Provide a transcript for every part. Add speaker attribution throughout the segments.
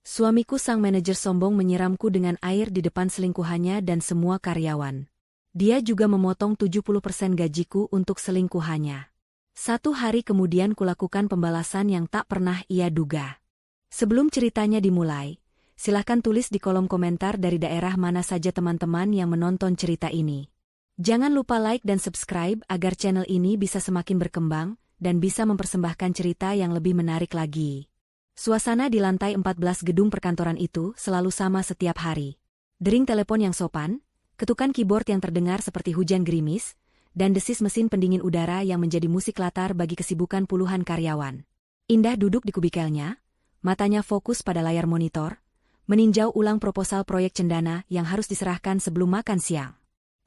Speaker 1: Suamiku sang manajer sombong menyiramku dengan air di depan selingkuhannya dan semua karyawan. Dia juga memotong 70% gajiku untuk selingkuhannya. 1 hari kemudian kulakukan pembalasan yang tak pernah ia duga. Sebelum ceritanya dimulai, silahkan tulis di kolom komentar dari daerah mana saja teman-teman yang menonton cerita ini. Jangan lupa like dan subscribe agar channel ini bisa semakin berkembang dan bisa mempersembahkan cerita yang lebih menarik lagi. Suasana di lantai 14 gedung perkantoran itu selalu sama setiap hari. Dering telepon yang sopan, ketukan keyboard yang terdengar seperti hujan gerimis, dan desis mesin pendingin udara yang menjadi musik latar bagi kesibukan puluhan karyawan. Indah duduk di kubikelnya, matanya fokus pada layar monitor, meninjau ulang proposal proyek cendana yang harus diserahkan sebelum makan siang.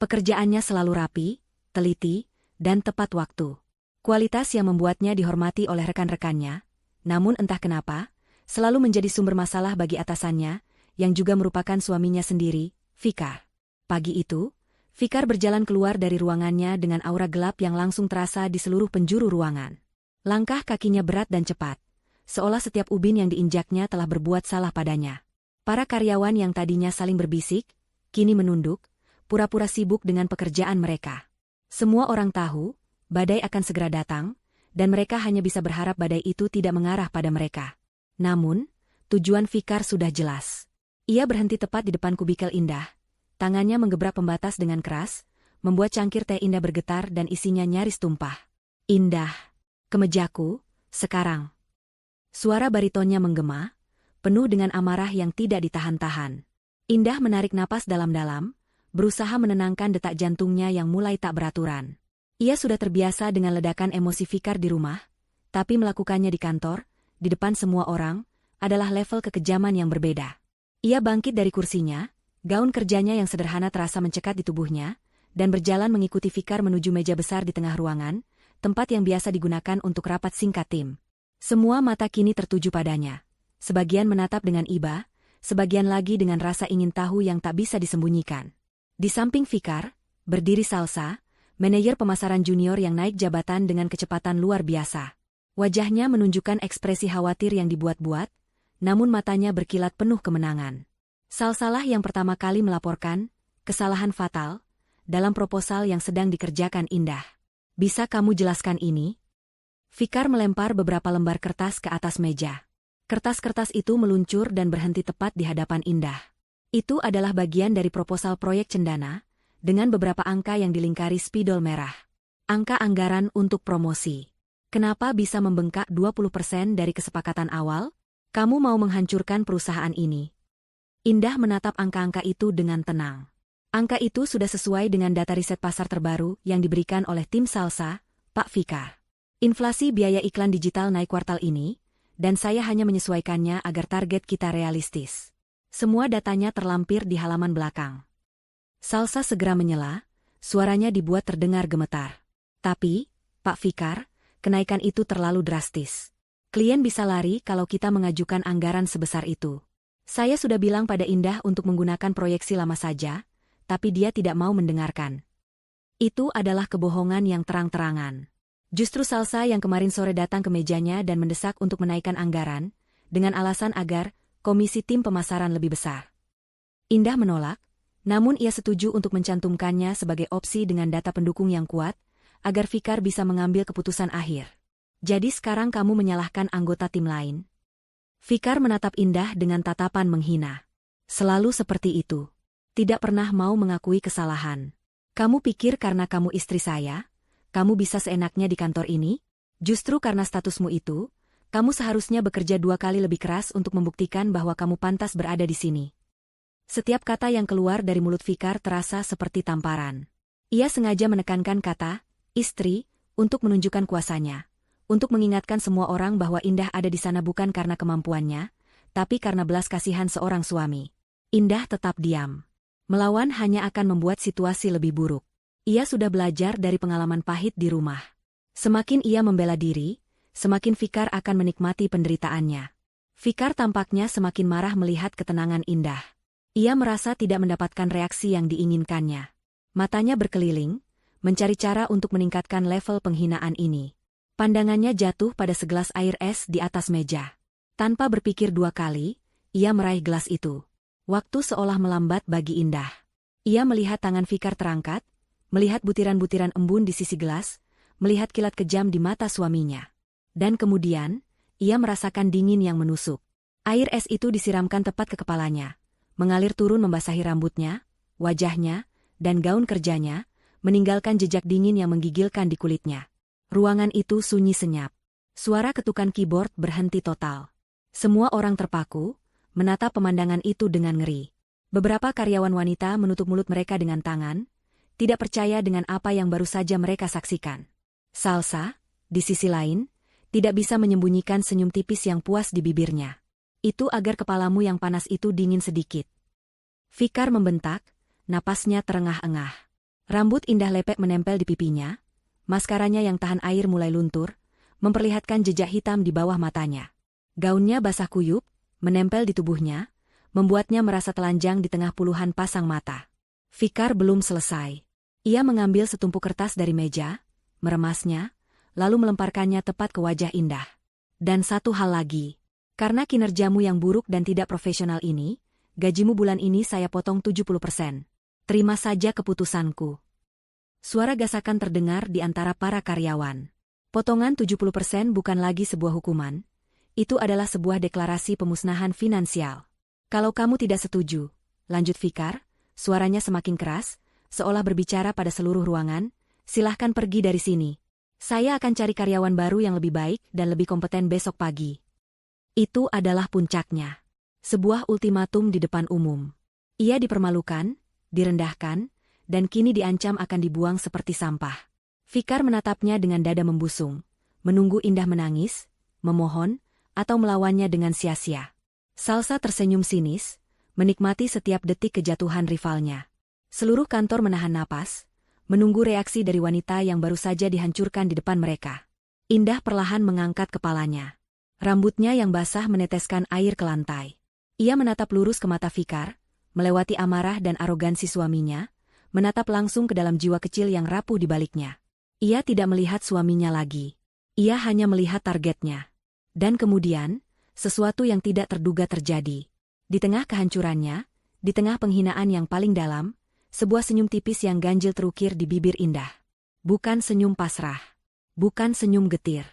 Speaker 1: Pekerjaannya selalu rapi, teliti, dan tepat waktu. Kualitas yang membuatnya dihormati oleh rekan-rekannya, namun entah kenapa, selalu menjadi sumber masalah bagi atasannya, yang juga merupakan suaminya sendiri, Fikar. Pagi itu, Fikar berjalan keluar dari ruangannya dengan aura gelap yang langsung terasa di seluruh penjuru ruangan. Langkah kakinya berat dan cepat, seolah setiap ubin yang diinjaknya telah berbuat salah padanya. Para karyawan yang tadinya saling berbisik, kini menunduk, pura-pura sibuk dengan pekerjaan mereka. Semua orang tahu, badai akan segera datang, dan mereka hanya bisa berharap badai itu tidak mengarah pada mereka. Namun, tujuan Fikar sudah jelas. Ia berhenti tepat di depan kubikel Indah. Tangannya menggebrak pembatas dengan keras, membuat cangkir teh Indah bergetar dan isinya nyaris tumpah. "Indah, ke mejaku, sekarang." Suara baritonnya menggema, penuh dengan amarah yang tidak ditahan-tahan. Indah menarik napas dalam-dalam, berusaha menenangkan detak jantungnya yang mulai tak beraturan. Ia sudah terbiasa dengan ledakan emosi Fikar di rumah, tapi melakukannya di kantor, di depan semua orang, adalah level kekejaman yang berbeda. Ia bangkit dari kursinya, gaun kerjanya yang sederhana terasa mencekat di tubuhnya, dan berjalan mengikuti Fikar menuju meja besar di tengah ruangan, tempat yang biasa digunakan untuk rapat singkat tim. Semua mata kini tertuju padanya. Sebagian menatap dengan iba, sebagian lagi dengan rasa ingin tahu yang tak bisa disembunyikan. Di samping Fikar, berdiri Salsa, manajer pemasaran junior yang naik jabatan dengan kecepatan luar biasa. Wajahnya menunjukkan ekspresi khawatir yang dibuat-buat, namun matanya berkilat penuh kemenangan. Salsalah yang pertama kali melaporkan kesalahan fatal dalam proposal yang sedang dikerjakan Indah. "Bisa kamu jelaskan ini?" Fikar melempar beberapa lembar kertas ke atas meja. Kertas-kertas itu meluncur dan berhenti tepat di hadapan Indah. Itu adalah bagian dari proposal proyek cendana, dengan beberapa angka yang dilingkari spidol merah. Angka anggaran untuk promosi. Kenapa bisa membengkak 20% dari kesepakatan awal? Kamu mau menghancurkan perusahaan ini. Indah menatap angka-angka itu dengan tenang. Angka itu sudah sesuai dengan data riset pasar terbaru yang diberikan oleh tim Salsa, Pak Fikar. Inflasi biaya iklan digital naik kuartal ini, dan saya hanya menyesuaikannya agar target kita realistis. Semua datanya terlampir di halaman belakang. Salsa segera menyela, suaranya dibuat terdengar gemetar. "Tapi, Pak Fikar, kenaikan itu terlalu drastis. Klien bisa lari kalau kita mengajukan anggaran sebesar itu. Saya sudah bilang pada Indah untuk menggunakan proyeksi lama saja, tapi dia tidak mau mendengarkan." Itu adalah kebohongan yang terang-terangan. Justru Salsa yang kemarin sore datang ke mejanya dan mendesak untuk menaikkan anggaran, dengan alasan agar komisi tim pemasaran lebih besar. Indah menolak, namun ia setuju untuk mencantumkannya sebagai opsi dengan data pendukung yang kuat, agar Fikar bisa mengambil keputusan akhir. "Jadi sekarang kamu menyalahkan anggota tim lain?" Fikar menatap Indah dengan tatapan menghina. "Selalu seperti itu. Tidak pernah mau mengakui kesalahan. Kamu pikir karena kamu istri saya, kamu bisa seenaknya di kantor ini? Justru karena statusmu itu, kamu seharusnya bekerja 2 kali lebih keras untuk membuktikan bahwa kamu pantas berada di sini." Setiap kata yang keluar dari mulut Fikar terasa seperti tamparan. Ia sengaja menekankan kata "istri" untuk menunjukkan kuasanya, untuk mengingatkan semua orang bahwa Indah ada di sana bukan karena kemampuannya, tapi karena belas kasihan seorang suami. Indah tetap diam. Melawan hanya akan membuat situasi lebih buruk. Ia sudah belajar dari pengalaman pahit di rumah. Semakin ia membela diri, semakin Fikar akan menikmati penderitaannya. Fikar tampaknya semakin marah melihat ketenangan Indah. Ia merasa tidak mendapatkan reaksi yang diinginkannya. Matanya berkeliling, mencari cara untuk meningkatkan level penghinaan ini. Pandangannya jatuh pada segelas air es di atas meja. Tanpa berpikir 2 kali, ia meraih gelas itu. Waktu seolah melambat bagi Indah. Ia melihat tangan Fikar terangkat, melihat butiran-butiran embun di sisi gelas, melihat kilat kejam di mata suaminya. Dan kemudian, ia merasakan dingin yang menusuk. Air es itu disiramkan tepat ke kepalanya, mengalir turun membasahi rambutnya, wajahnya, dan gaun kerjanya, meninggalkan jejak dingin yang menggigilkan di kulitnya. Ruangan itu sunyi senyap. Suara ketukan keyboard berhenti total. Semua orang terpaku, menatap pemandangan itu dengan ngeri. Beberapa karyawan wanita menutup mulut mereka dengan tangan, tidak percaya dengan apa yang baru saja mereka saksikan. Salsa, di sisi lain, tidak bisa menyembunyikan senyum tipis yang puas di bibirnya. Itu agar kepalamu yang panas itu dingin sedikit. Fikar membentak, napasnya terengah-engah. Rambut Indah lepek menempel di pipinya, maskaranya yang tahan air mulai luntur, memperlihatkan jejak hitam di bawah matanya. Gaunnya basah kuyup, menempel di tubuhnya, membuatnya merasa telanjang di tengah puluhan pasang mata. Fikar belum selesai. Ia mengambil setumpuk kertas dari meja, meremasnya, lalu melemparkannya tepat ke wajah Indah. Dan satu hal lagi. Karena kinerjamu yang buruk dan tidak profesional ini, gajimu bulan ini saya potong 70%. Terima saja keputusanku. Suara gasakan terdengar di antara para karyawan. Potongan 70% bukan lagi sebuah hukuman. Itu adalah sebuah deklarasi pemusnahan finansial. Kalau kamu tidak setuju, lanjut Fikar, suaranya semakin keras, seolah berbicara pada seluruh ruangan, silahkan pergi dari sini. Saya akan cari karyawan baru yang lebih baik dan lebih kompeten besok pagi. Itu adalah puncaknya. Sebuah ultimatum di depan umum. Ia dipermalukan, direndahkan, dan kini diancam akan dibuang seperti sampah. Fikar menatapnya dengan dada membusung, menunggu Indah menangis, memohon, atau melawannya dengan sia-sia. Salsa tersenyum sinis, menikmati setiap detik kejatuhan rivalnya. Seluruh kantor menahan napas, menunggu reaksi dari wanita yang baru saja dihancurkan di depan mereka. Indah perlahan mengangkat kepalanya. Rambutnya yang basah meneteskan air ke lantai. Ia menatap lurus ke mata Fikar, melewati amarah dan arogansi suaminya, menatap langsung ke dalam jiwa kecil yang rapuh di baliknya. Ia tidak melihat suaminya lagi. Ia hanya melihat targetnya. Dan kemudian, sesuatu yang tidak terduga terjadi. Di tengah kehancurannya, di tengah penghinaan yang paling dalam, sebuah senyum tipis yang ganjil terukir di bibir Indah. Bukan senyum pasrah. Bukan senyum getir.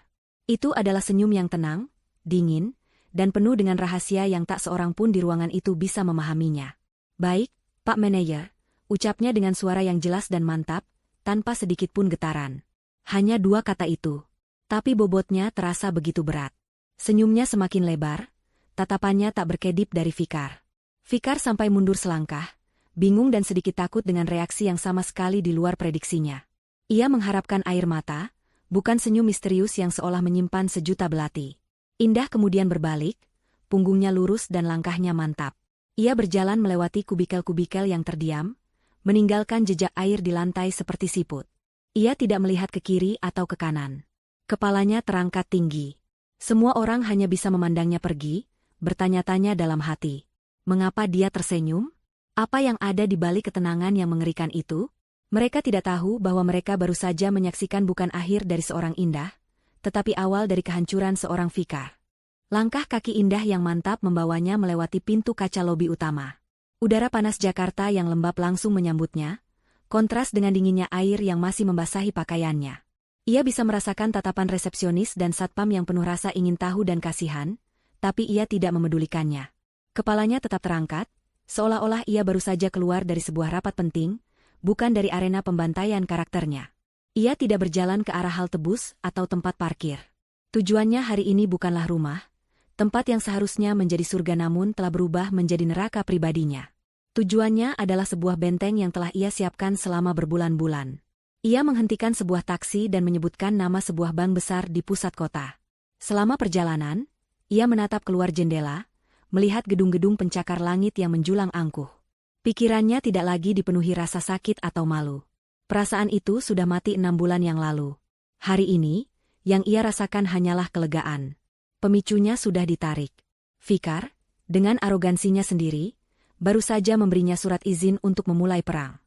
Speaker 1: Itu adalah senyum yang tenang, dingin, dan penuh dengan rahasia yang tak seorang pun di ruangan itu bisa memahaminya. Baik, Pak Manajer, ucapnya dengan suara yang jelas dan mantap, tanpa sedikit pun getaran. Hanya 2 kata itu. Tapi bobotnya terasa begitu berat. Senyumnya semakin lebar, tatapannya tak berkedip dari Fikar. Fikar sampai mundur selangkah, bingung dan sedikit takut dengan reaksi yang sama sekali di luar prediksinya. Ia mengharapkan air mata, bukan senyum misterius yang seolah menyimpan sejuta belati. Indah kemudian berbalik, punggungnya lurus dan langkahnya mantap. Ia berjalan melewati kubikel-kubikel yang terdiam, meninggalkan jejak air di lantai seperti siput. Ia tidak melihat ke kiri atau ke kanan. Kepalanya terangkat tinggi. Semua orang hanya bisa memandangnya pergi, bertanya-tanya dalam hati. Mengapa dia tersenyum? Apa yang ada di balik ketenangan yang mengerikan itu? Mereka tidak tahu bahwa mereka baru saja menyaksikan bukan akhir dari seorang Indah, tetapi awal dari kehancuran seorang Fikar. Langkah kaki Indah yang mantap membawanya melewati pintu kaca lobi utama. Udara panas Jakarta yang lembab langsung menyambutnya, kontras dengan dinginnya air yang masih membasahi pakaiannya. Ia bisa merasakan tatapan resepsionis dan satpam yang penuh rasa ingin tahu dan kasihan, tapi ia tidak memedulikannya. Kepalanya tetap terangkat, seolah-olah ia baru saja keluar dari sebuah rapat penting, bukan dari arena pembantaian karakternya. Ia tidak berjalan ke arah halte bus atau tempat parkir. Tujuannya hari ini bukanlah rumah, tempat yang seharusnya menjadi surga namun telah berubah menjadi neraka pribadinya. Tujuannya adalah sebuah benteng yang telah ia siapkan selama berbulan-bulan. Ia menghentikan sebuah taksi dan menyebutkan nama sebuah bank besar di pusat kota. Selama perjalanan, ia menatap keluar jendela, melihat gedung-gedung pencakar langit yang menjulang angkuh. Pikirannya tidak lagi dipenuhi rasa sakit atau malu. Perasaan itu sudah mati 6 bulan yang lalu. Hari ini, yang ia rasakan hanyalah kelegaan. Pemicunya sudah ditarik. Fikar, dengan arogansinya sendiri, baru saja memberinya surat izin untuk memulai perang.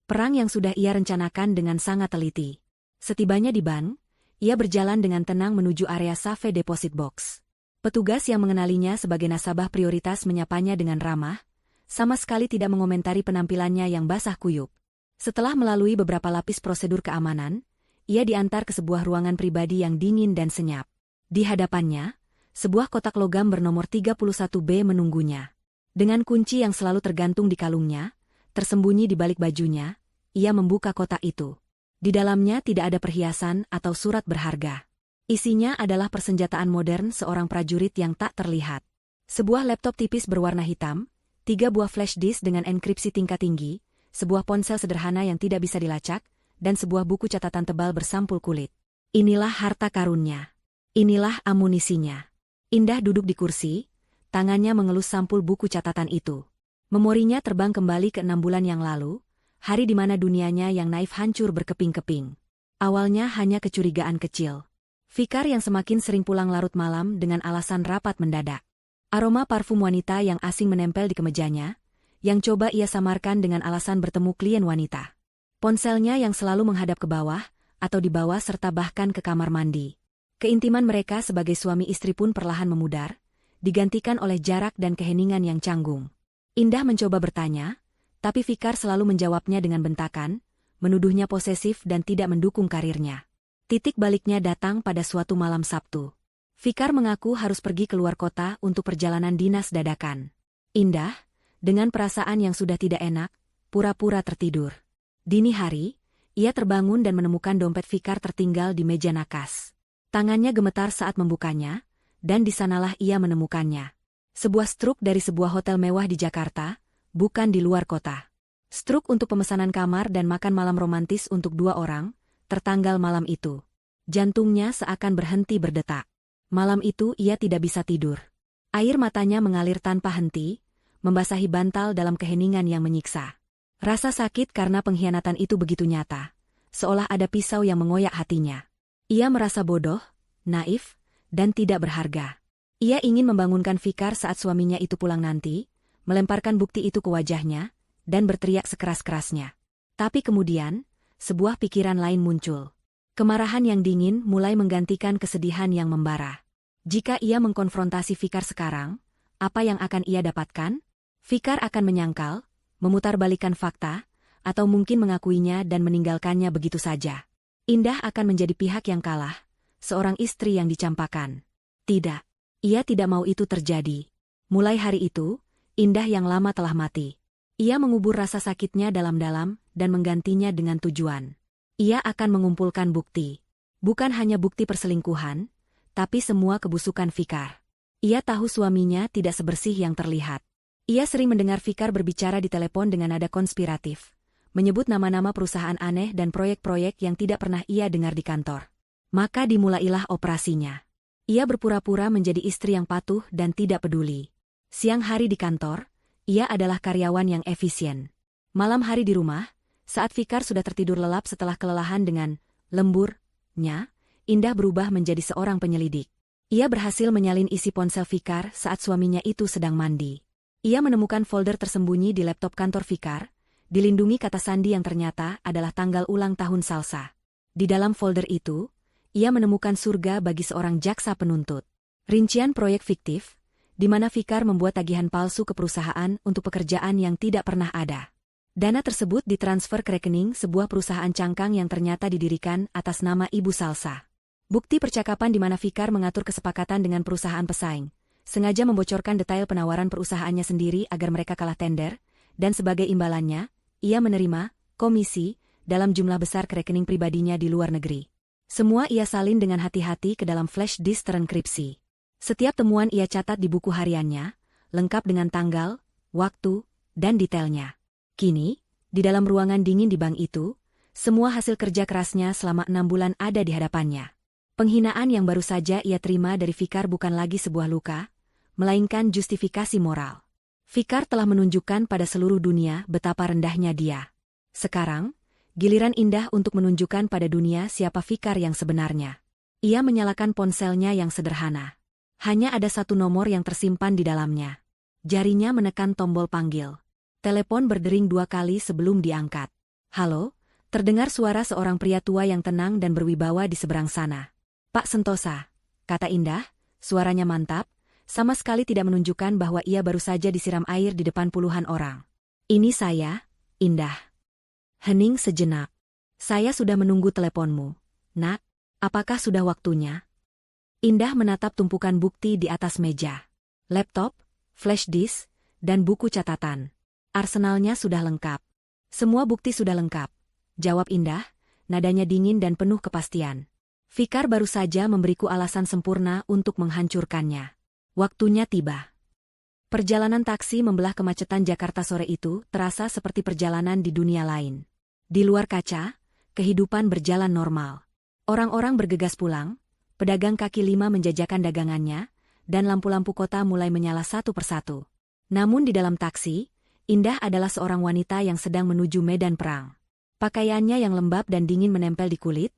Speaker 1: Perang yang sudah ia rencanakan dengan sangat teliti. Setibanya di bank, ia berjalan dengan tenang menuju area Safe Deposit Box. Petugas yang mengenalinya sebagai nasabah prioritas menyapanya dengan ramah, sama sekali tidak mengomentari penampilannya yang basah kuyup. Setelah melalui beberapa lapis prosedur keamanan, ia diantar ke sebuah ruangan pribadi yang dingin dan senyap. Di hadapannya, sebuah kotak logam bernomor 31B menunggunya. Dengan kunci yang selalu tergantung di kalungnya, tersembunyi di balik bajunya, ia membuka kotak itu. Di dalamnya tidak ada perhiasan atau surat berharga. Isinya adalah persenjataan modern seorang prajurit yang tak terlihat. Sebuah laptop tipis berwarna hitam, 3 buah flash disk dengan enkripsi tingkat tinggi, sebuah ponsel sederhana yang tidak bisa dilacak, dan sebuah buku catatan tebal bersampul kulit. Inilah harta karunnya. Inilah amunisinya. Indah duduk di kursi, tangannya mengelus sampul buku catatan itu. Memorinya terbang kembali ke 6 bulan yang lalu, hari di mana dunianya yang naif hancur berkeping-keping. Awalnya hanya kecurigaan kecil. Fikar yang semakin sering pulang larut malam dengan alasan rapat mendadak. Aroma parfum wanita yang asing menempel di kemejanya, yang coba ia samarkan dengan alasan bertemu klien wanita. Ponselnya yang selalu menghadap ke bawah, atau di bawah serta bahkan ke kamar mandi. Keintiman mereka sebagai suami istri pun perlahan memudar, digantikan oleh jarak dan keheningan yang canggung. Indah mencoba bertanya, tapi Fikar selalu menjawabnya dengan bentakan, menuduhnya posesif dan tidak mendukung karirnya. Titik baliknya datang pada suatu malam Sabtu. Fikar mengaku harus pergi keluar kota untuk perjalanan dinas dadakan. Indah, dengan perasaan yang sudah tidak enak, pura-pura tertidur. Dini hari, ia terbangun dan menemukan dompet Fikar tertinggal di meja nakas. Tangannya gemetar saat membukanya, dan di sanalah ia menemukannya. Sebuah struk dari sebuah hotel mewah di Jakarta, bukan di luar kota. Struk untuk pemesanan kamar dan makan malam romantis untuk 2 orang, tertanggal malam itu. Jantungnya seakan berhenti berdetak. Malam itu ia tidak bisa tidur. Air matanya mengalir tanpa henti, membasahi bantal dalam keheningan yang menyiksa. Rasa sakit karena pengkhianatan itu begitu nyata, seolah ada pisau yang mengoyak hatinya. Ia merasa bodoh, naif, dan tidak berharga. Ia ingin membangunkan Fikar saat suaminya itu pulang nanti, melemparkan bukti itu ke wajahnya, dan berteriak sekeras-kerasnya. Tapi kemudian, sebuah pikiran lain muncul. Kemarahan yang dingin mulai menggantikan kesedihan yang membara. Jika ia mengkonfrontasi Fikar sekarang, apa yang akan ia dapatkan? Fikar akan menyangkal, memutarbalikan fakta, atau mungkin mengakuinya dan meninggalkannya begitu saja. Indah akan menjadi pihak yang kalah, seorang istri yang dicampakan. Tidak, ia tidak mau itu terjadi. Mulai hari itu, Indah yang lama telah mati. Ia mengubur rasa sakitnya dalam-dalam dan menggantinya dengan tujuan. Ia akan mengumpulkan bukti. Bukan hanya bukti perselingkuhan, tapi semua kebusukan Fikar. Ia tahu suaminya tidak sebersih yang terlihat. Ia sering mendengar Fikar berbicara di telepon dengan nada konspiratif, menyebut nama-nama perusahaan aneh dan proyek-proyek yang tidak pernah ia dengar di kantor. Maka dimulailah operasinya. Ia berpura-pura menjadi istri yang patuh dan tidak peduli. Siang hari di kantor, ia adalah karyawan yang efisien. Malam hari di rumah, saat Fikar sudah tertidur lelap setelah kelelahan dengan lemburnya, Indah berubah menjadi seorang penyelidik. Ia berhasil menyalin isi ponsel Fikar saat suaminya itu sedang mandi. Ia menemukan folder tersembunyi di laptop kantor Fikar, dilindungi kata sandi yang ternyata adalah tanggal ulang tahun Salsa. Di dalam folder itu, ia menemukan surga bagi seorang jaksa penuntut. Rincian proyek fiktif, di mana Fikar membuat tagihan palsu ke perusahaan untuk pekerjaan yang tidak pernah ada. Dana tersebut ditransfer ke rekening sebuah perusahaan cangkang yang ternyata didirikan atas nama Ibu Salsa. Bukti percakapan di mana Fikar mengatur kesepakatan dengan perusahaan pesaing, sengaja membocorkan detail penawaran perusahaannya sendiri agar mereka kalah tender, dan sebagai imbalannya, ia menerima komisi dalam jumlah besar ke rekening pribadinya di luar negeri. Semua ia salin dengan hati-hati ke dalam flash disk terenkripsi. Setiap temuan ia catat di buku hariannya, lengkap dengan tanggal, waktu, dan detailnya. Kini, di dalam ruangan dingin di bank itu, semua hasil kerja kerasnya selama 6 bulan ada di hadapannya. Penghinaan yang baru saja ia terima dari Fikar bukan lagi sebuah luka, melainkan justifikasi moral. Fikar telah menunjukkan pada seluruh dunia betapa rendahnya dia. Sekarang, giliran Indah untuk menunjukkan pada dunia siapa Fikar yang sebenarnya. Ia menyalakan ponselnya yang sederhana. Hanya ada satu nomor yang tersimpan di dalamnya. Jarinya menekan tombol panggil. Telepon berdering 2 kali sebelum diangkat. Halo, terdengar suara seorang pria tua yang tenang dan berwibawa di seberang sana. Pak Sentosa, kata Indah, suaranya mantap, sama sekali tidak menunjukkan bahwa ia baru saja disiram air di depan puluhan orang. Ini saya, Indah. Hening sejenak. Saya sudah menunggu teleponmu. Nak, apakah sudah waktunya? Indah menatap tumpukan bukti di atas meja. Laptop, flash disk, dan buku catatan. Arsenalnya sudah lengkap. Semua bukti sudah lengkap. Jawab Indah, nadanya dingin dan penuh kepastian. Fikar baru saja memberiku alasan sempurna untuk menghancurkannya. Waktunya tiba. Perjalanan taksi membelah kemacetan Jakarta sore itu terasa seperti perjalanan di dunia lain. Di luar kaca, kehidupan berjalan normal. Orang-orang bergegas pulang, pedagang kaki lima menjajakan dagangannya, dan lampu-lampu kota mulai menyala satu persatu. Namun di dalam taksi, Indah adalah seorang wanita yang sedang menuju medan perang. Pakaiannya yang lembab dan dingin menempel di kulit,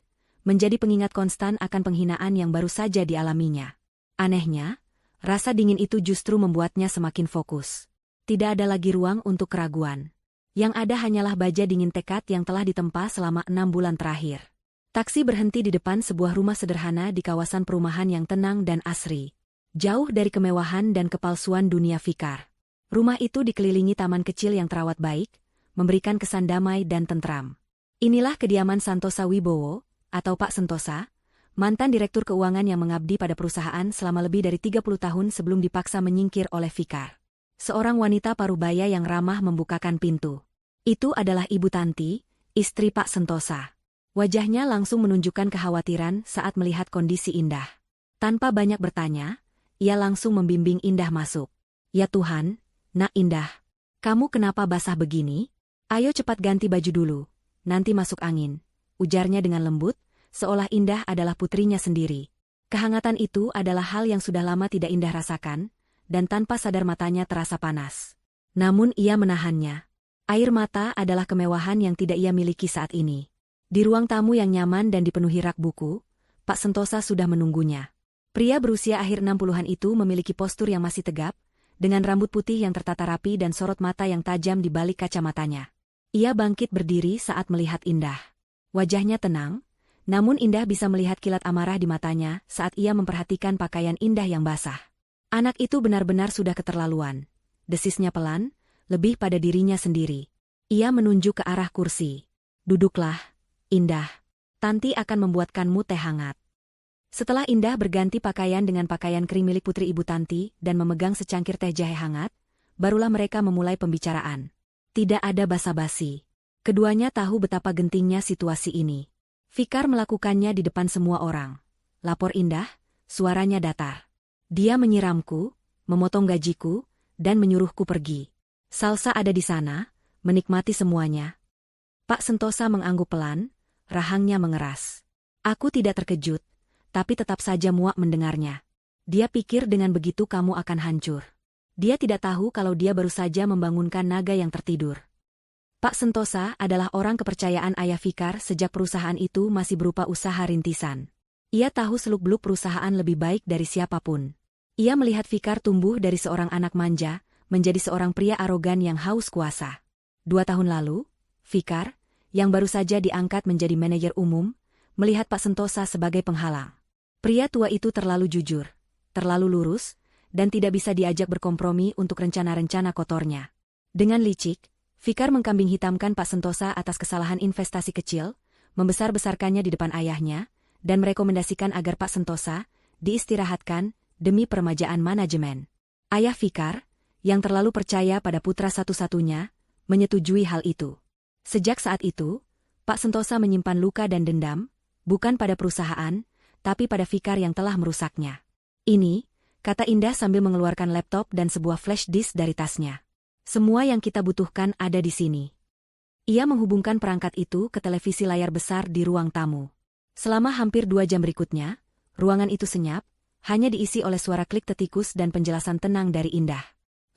Speaker 1: menjadi pengingat konstan akan penghinaan yang baru saja dialaminya. Anehnya, rasa dingin itu justru membuatnya semakin fokus. Tidak ada lagi ruang untuk keraguan. Yang ada hanyalah baja dingin tekad yang telah ditempa selama 6 bulan terakhir. Taksi berhenti di depan sebuah rumah sederhana di kawasan perumahan yang tenang dan asri. Jauh dari kemewahan dan kepalsuan dunia fikar. Rumah itu dikelilingi taman kecil yang terawat baik, memberikan kesan damai dan tentram. Inilah kediaman Santosa Wibowo, atau Pak Sentosa, mantan direktur keuangan yang mengabdi pada perusahaan selama lebih dari 30 tahun sebelum dipaksa menyingkir oleh Fikar. Seorang wanita parubaya yang ramah membukakan pintu. Itu adalah Ibu Tanti, istri Pak Sentosa. Wajahnya langsung menunjukkan kekhawatiran saat melihat kondisi Indah. Tanpa banyak bertanya, ia langsung membimbing Indah masuk. Ya Tuhan, Nak Indah, kamu kenapa basah begini? Ayo cepat ganti baju dulu, nanti masuk angin, ujarnya dengan lembut, seolah Indah adalah putrinya sendiri. Kehangatan itu adalah hal yang sudah lama tidak Indah rasakan, dan tanpa sadar matanya terasa panas. Namun ia menahannya. Air mata adalah kemewahan yang tidak ia miliki saat ini. Di ruang tamu yang nyaman dan dipenuhi rak buku, Pak Sentosa sudah menunggunya. Pria berusia akhir 60-an itu memiliki postur yang masih tegap, dengan rambut putih yang tertata rapi dan sorot mata yang tajam di balik kacamatanya. Ia bangkit berdiri saat melihat Indah. Wajahnya tenang, namun Indah bisa melihat kilat amarah di matanya saat ia memperhatikan pakaian Indah yang basah. Anak itu benar-benar sudah keterlaluan. Desisnya pelan, lebih pada dirinya sendiri. Ia menunjuk ke arah kursi. Duduklah, Indah. Tanti akan membuatkanmu teh hangat. Setelah Indah berganti pakaian dengan pakaian kering milik putri Ibu Tanti dan memegang secangkir teh jahe hangat, barulah mereka memulai pembicaraan. Tidak ada basa-basi. Keduanya tahu betapa gentingnya situasi ini. Fikar melakukannya di depan semua orang. Lapor Indah, suaranya datar. Dia menyiramku, memotong gajiku, dan menyuruhku pergi. Salsa ada di sana, menikmati semuanya. Pak Sentosa mengangguk pelan, rahangnya mengeras. Aku tidak terkejut, tapi tetap saja muak mendengarnya. Dia pikir dengan begitu kamu akan hancur. Dia tidak tahu kalau dia baru saja membangunkan naga yang tertidur. Pak Sentosa adalah orang kepercayaan ayah Fikar sejak perusahaan itu masih berupa usaha rintisan. Ia tahu seluk-beluk perusahaan lebih baik dari siapapun. Ia melihat Fikar tumbuh dari seorang anak manja, menjadi seorang pria arogan yang haus kuasa. 2 tahun lalu, Fikar, yang baru saja diangkat menjadi manajer umum, melihat Pak Sentosa sebagai penghalang. Pria tua itu terlalu jujur, terlalu lurus, dan tidak bisa diajak berkompromi untuk rencana-rencana kotornya. Dengan licik, Fikar mengkambing hitamkan Pak Sentosa atas kesalahan investasi kecil, membesar-besarkannya di depan ayahnya, dan merekomendasikan agar Pak Sentosa diistirahatkan demi peremajaan manajemen. Ayah Fikar, yang terlalu percaya pada putra satu-satunya, menyetujui hal itu. Sejak saat itu, Pak Sentosa menyimpan luka dan dendam, bukan pada perusahaan, tapi pada Fikar yang telah merusaknya. Ini, kata Indah sambil mengeluarkan laptop dan sebuah flash disk dari tasnya. Semua yang kita butuhkan ada di sini. Ia menghubungkan perangkat itu ke televisi layar besar di ruang tamu. Selama hampir 2 jam berikutnya, ruangan itu senyap, hanya diisi oleh suara klik tetikus dan penjelasan tenang dari Indah.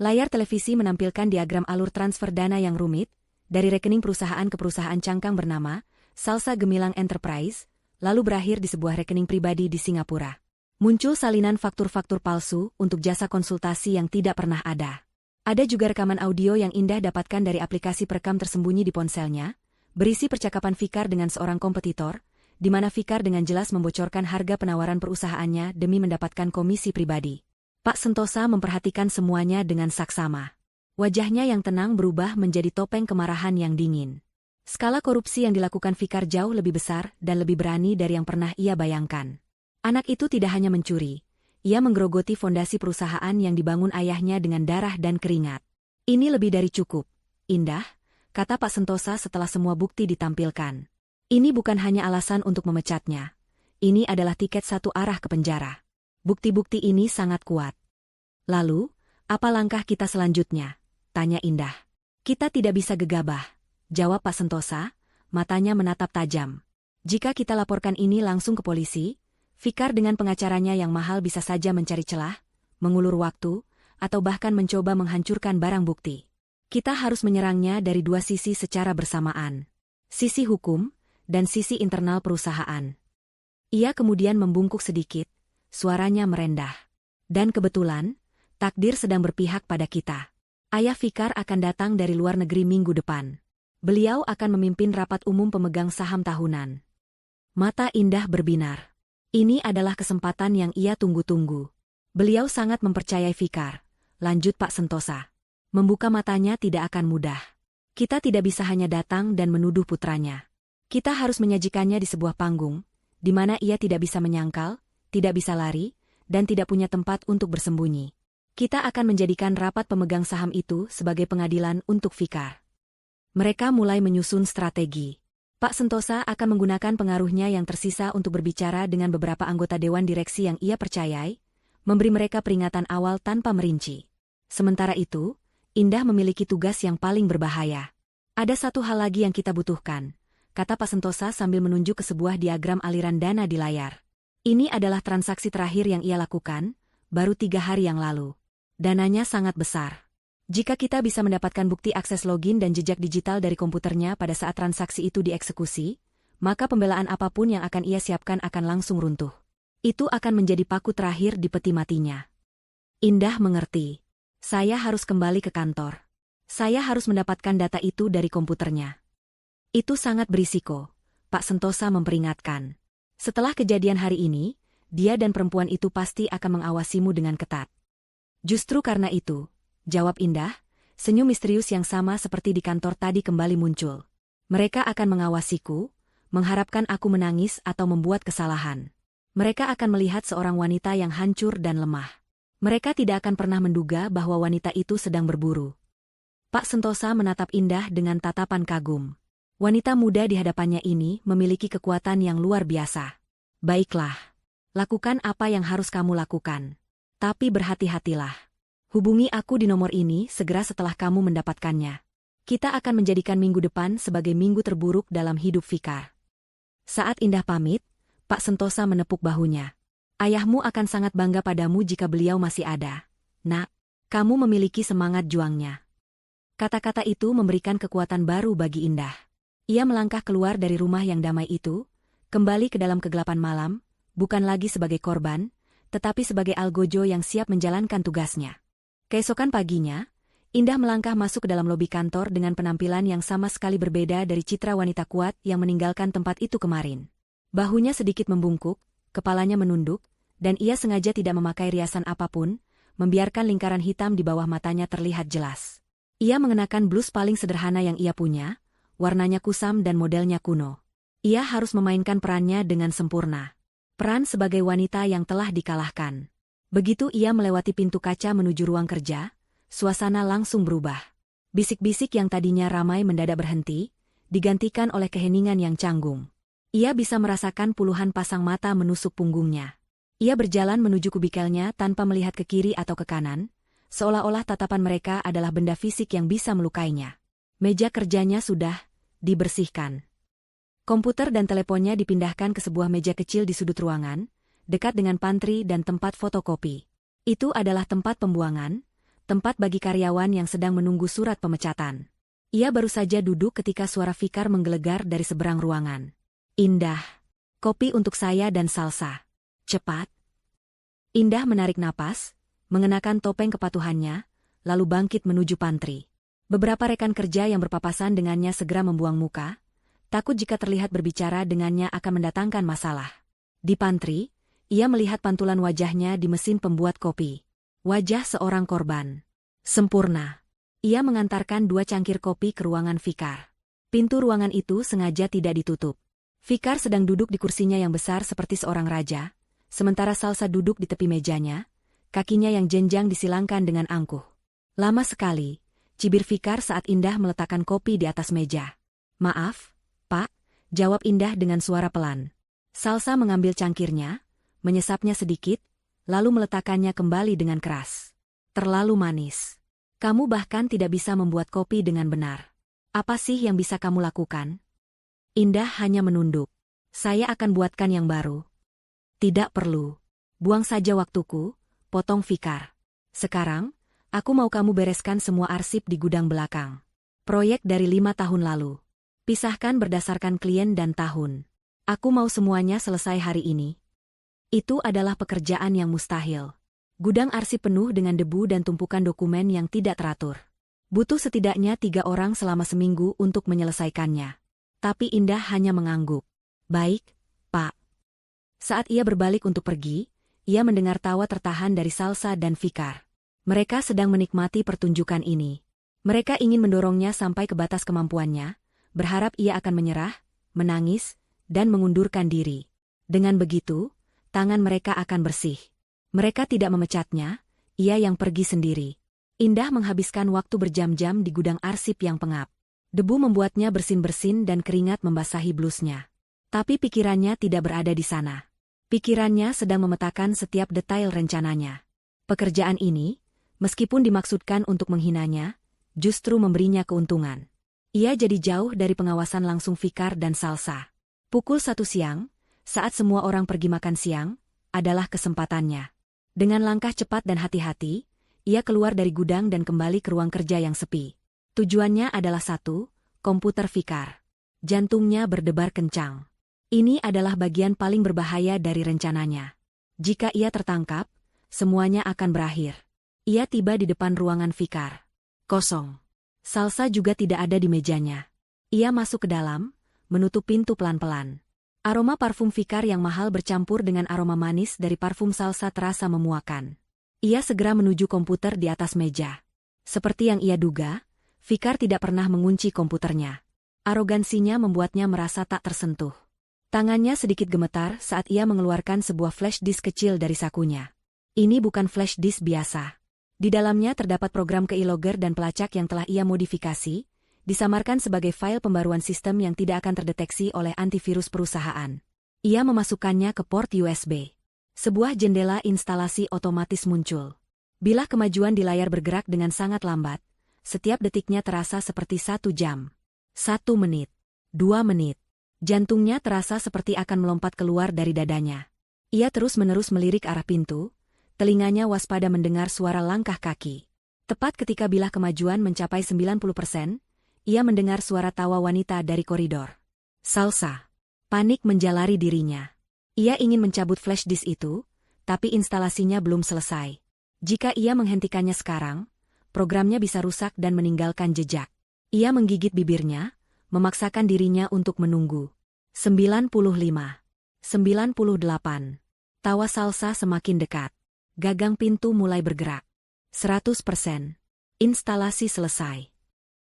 Speaker 1: Layar televisi menampilkan diagram alur transfer dana yang rumit, dari rekening perusahaan ke perusahaan cangkang bernama Salsa Gemilang Enterprise, lalu berakhir di sebuah rekening pribadi di Singapura. Muncul salinan faktur-faktur palsu untuk jasa konsultasi yang tidak pernah ada. Ada juga rekaman audio yang Indah dapatkan dari aplikasi perekam tersembunyi di ponselnya, berisi percakapan Fikar dengan seorang kompetitor, di mana Fikar dengan jelas membocorkan harga penawaran perusahaannya demi mendapatkan komisi pribadi. Pak Sentosa memperhatikan semuanya dengan saksama. Wajahnya yang tenang berubah menjadi topeng kemarahan yang dingin. Skala korupsi yang dilakukan Fikar jauh lebih besar dan lebih berani dari yang pernah ia bayangkan. Anak itu tidak hanya mencuri, ia menggerogoti fondasi perusahaan yang dibangun ayahnya dengan darah dan keringat. Ini lebih dari cukup, Indah, kata Pak Sentosa setelah semua bukti ditampilkan. Ini bukan hanya alasan untuk memecatnya. Ini adalah tiket satu arah ke penjara. Bukti-bukti ini sangat kuat. Lalu, apa langkah kita selanjutnya? Tanya Indah. Kita tidak bisa gegabah, jawab Pak Sentosa, matanya menatap tajam. Jika kita laporkan ini langsung ke polisi, Fikar dengan pengacaranya yang mahal bisa saja mencari celah, mengulur waktu, atau bahkan mencoba menghancurkan barang bukti. Kita harus menyerangnya dari dua sisi secara bersamaan. Sisi hukum, dan sisi internal perusahaan. Ia kemudian membungkuk sedikit, suaranya merendah. Dan kebetulan, takdir sedang berpihak pada kita. Ayah Fikar akan datang dari luar negeri minggu depan. Beliau akan memimpin rapat umum pemegang saham tahunan. Mata Indah berbinar. Ini adalah kesempatan yang ia tunggu-tunggu. Beliau sangat mempercayai Fikar, lanjut Pak Sentosa. Membuka matanya tidak akan mudah. Kita tidak bisa hanya datang dan menuduh putranya. Kita harus menyajikannya di sebuah panggung, di mana ia tidak bisa menyangkal, tidak bisa lari, dan tidak punya tempat untuk bersembunyi. Kita akan menjadikan rapat pemegang saham itu sebagai pengadilan untuk Fikar. Mereka mulai menyusun strategi. Pak Sentosa akan menggunakan pengaruhnya yang tersisa untuk berbicara dengan beberapa anggota dewan direksi yang ia percayai, memberi mereka peringatan awal tanpa merinci. Sementara itu, Indah memiliki tugas yang paling berbahaya. Ada satu hal lagi yang kita butuhkan, kata Pak Sentosa sambil menunjuk ke sebuah diagram aliran dana di layar. Ini adalah transaksi terakhir yang ia lakukan, baru 3 hari yang lalu. Dananya sangat besar. Jika kita bisa mendapatkan bukti akses login dan jejak digital dari komputernya pada saat transaksi itu dieksekusi, maka pembelaan apapun yang akan ia siapkan akan langsung runtuh. Itu akan menjadi paku terakhir di peti matinya. Indah mengerti. Saya harus kembali ke kantor. Saya harus mendapatkan data itu dari komputernya. Itu sangat berisiko, Pak Sentosa memperingatkan. Setelah kejadian hari ini, dia dan perempuan itu pasti akan mengawasimu dengan ketat. Justru karena itu, jawab Indah, senyum misterius yang sama seperti di kantor tadi kembali muncul. Mereka akan mengawasiku, mengharapkan aku menangis atau membuat kesalahan. Mereka akan melihat seorang wanita yang hancur dan lemah. Mereka tidak akan pernah menduga bahwa wanita itu sedang berburu. Pak Sentosa menatap Indah dengan tatapan kagum. Wanita muda di hadapannya ini memiliki kekuatan yang luar biasa. Baiklah, lakukan apa yang harus kamu lakukan. Tapi berhati-hatilah. Hubungi aku di nomor ini segera setelah kamu mendapatkannya. Kita akan menjadikan minggu depan sebagai minggu terburuk dalam hidup Fikar. Saat Indah pamit, Pak Sentosa menepuk bahunya. Ayahmu akan sangat bangga padamu jika beliau masih ada. Nak, kamu memiliki semangat juangnya. Kata-kata itu memberikan kekuatan baru bagi Indah. Ia melangkah keluar dari rumah yang damai itu, kembali ke dalam kegelapan malam, bukan lagi sebagai korban, tetapi sebagai algojo yang siap menjalankan tugasnya. Keesokan paginya, Indah melangkah masuk ke dalam lobi kantor dengan penampilan yang sama sekali berbeda dari citra wanita kuat yang meninggalkan tempat itu kemarin. Bahunya sedikit membungkuk, kepalanya menunduk, dan ia sengaja tidak memakai riasan apapun, membiarkan lingkaran hitam di bawah matanya terlihat jelas. Ia mengenakan blus paling sederhana yang ia punya, warnanya kusam dan modelnya kuno. Ia harus memainkan perannya dengan sempurna. Peran sebagai wanita yang telah dikalahkan. Begitu ia melewati pintu kaca menuju ruang kerja, suasana langsung berubah. Bisik-bisik yang tadinya ramai mendadak berhenti, digantikan oleh keheningan yang canggung. Ia bisa merasakan puluhan pasang mata menusuk punggungnya. Ia berjalan menuju kubikelnya tanpa melihat ke kiri atau ke kanan, seolah-olah tatapan mereka adalah benda fisik yang bisa melukainya. Meja kerjanya sudah dibersihkan. Komputer dan teleponnya dipindahkan ke sebuah meja kecil di sudut ruangan, dekat dengan pantry dan tempat fotokopi. Itu adalah tempat pembuangan, tempat bagi karyawan yang sedang menunggu surat pemecatan. Ia baru saja duduk ketika suara Fikar menggelegar dari seberang ruangan. Indah, kopi untuk saya dan salsa. Cepat. Indah menarik napas, mengenakan topeng kepatuhannya, lalu bangkit menuju pantry. Beberapa rekan kerja yang berpapasan dengannya segera membuang muka, Takut jika terlihat berbicara dengannya akan mendatangkan masalah. Di pantry, ia melihat pantulan wajahnya di mesin pembuat kopi. Wajah seorang korban. Sempurna. Ia mengantarkan 2 cangkir kopi ke ruangan Fikar. Pintu ruangan itu sengaja tidak ditutup. Fikar sedang duduk di kursinya yang besar seperti seorang raja, sementara Salsa duduk di tepi mejanya, kakinya yang jenjang disilangkan dengan angkuh. Lama sekali, cibir Fikar saat Indah meletakkan kopi di atas meja. "Maaf, Pak," jawab Indah dengan suara pelan. Salsa mengambil cangkirnya, menyesapnya sedikit, lalu meletakkannya kembali dengan keras. "Terlalu manis. Kamu bahkan tidak bisa membuat kopi dengan benar. Apa sih yang bisa kamu lakukan?" Indah hanya menunduk. "Saya akan buatkan yang baru." "Tidak perlu. Buang saja waktuku," potong Fikar. "Sekarang, aku mau kamu bereskan semua arsip di gudang belakang. Proyek dari 5 tahun lalu. Pisahkan berdasarkan klien dan tahun. Aku mau semuanya selesai hari ini." Itu adalah pekerjaan yang mustahil. Gudang arsip penuh dengan debu dan tumpukan dokumen yang tidak teratur. Butuh setidaknya 3 orang selama seminggu untuk menyelesaikannya. Tapi Indah hanya mengangguk. "Baik, Pak." Saat ia berbalik untuk pergi, ia mendengar tawa tertahan dari Salsa dan Fikar. Mereka sedang menikmati pertunjukan ini. Mereka ingin mendorongnya sampai ke batas kemampuannya, berharap ia akan menyerah, menangis, dan mengundurkan diri. Dengan begitu, tangan mereka akan bersih. Mereka tidak memecatnya, ia yang pergi sendiri. Indah menghabiskan waktu berjam-jam di gudang arsip yang pengap. Debu membuatnya bersin-bersin dan keringat membasahi blusnya. Tapi pikirannya tidak berada di sana. Pikirannya sedang memetakan setiap detail rencananya. Pekerjaan ini, meskipun dimaksudkan untuk menghinanya, justru memberinya keuntungan. Ia jadi jauh dari pengawasan langsung Fikar dan Salsa. Pukul 1 siang, saat semua orang pergi makan siang, adalah kesempatannya. Dengan langkah cepat dan hati-hati, ia keluar dari gudang dan kembali ke ruang kerja yang sepi. Tujuannya adalah satu, komputer Fikar. Jantungnya berdebar kencang. Ini adalah bagian paling berbahaya dari rencananya. Jika ia tertangkap, semuanya akan berakhir. Ia tiba di depan ruangan Fikar. Kosong. Salsa juga tidak ada di mejanya. Ia masuk ke dalam, menutup pintu pelan-pelan. Aroma parfum Fikar yang mahal bercampur dengan aroma manis dari parfum Salsa terasa memuakan. Ia segera menuju komputer di atas meja. Seperti yang ia duga, Fikar tidak pernah mengunci komputernya. Arogansinya membuatnya merasa tak tersentuh. Tangannya sedikit gemetar saat ia mengeluarkan sebuah flash disk kecil dari sakunya. Ini bukan flash disk biasa. Di dalamnya terdapat program keylogger dan pelacak yang telah ia modifikasi, disamarkan sebagai file pembaruan sistem yang tidak akan terdeteksi oleh antivirus perusahaan. Ia memasukkannya ke port USB. Sebuah jendela instalasi otomatis muncul. Bilah kemajuan di layar bergerak dengan sangat lambat. Setiap detiknya terasa seperti 1 jam. 1 menit. 2 menit. Jantungnya terasa seperti akan melompat keluar dari dadanya. Ia terus-menerus melirik arah pintu, telinganya waspada mendengar suara langkah kaki. Tepat ketika bilah kemajuan mencapai 90%, ia mendengar suara tawa wanita dari koridor. Salsa. Panik menjalari dirinya. Ia ingin mencabut flash disk itu, tapi instalasinya belum selesai. Jika ia menghentikannya sekarang, programnya bisa rusak dan meninggalkan jejak. Ia menggigit bibirnya, memaksakan dirinya untuk menunggu. 95. 98. Tawa Salsa semakin dekat. Gagang pintu mulai bergerak. 100%. Instalasi selesai.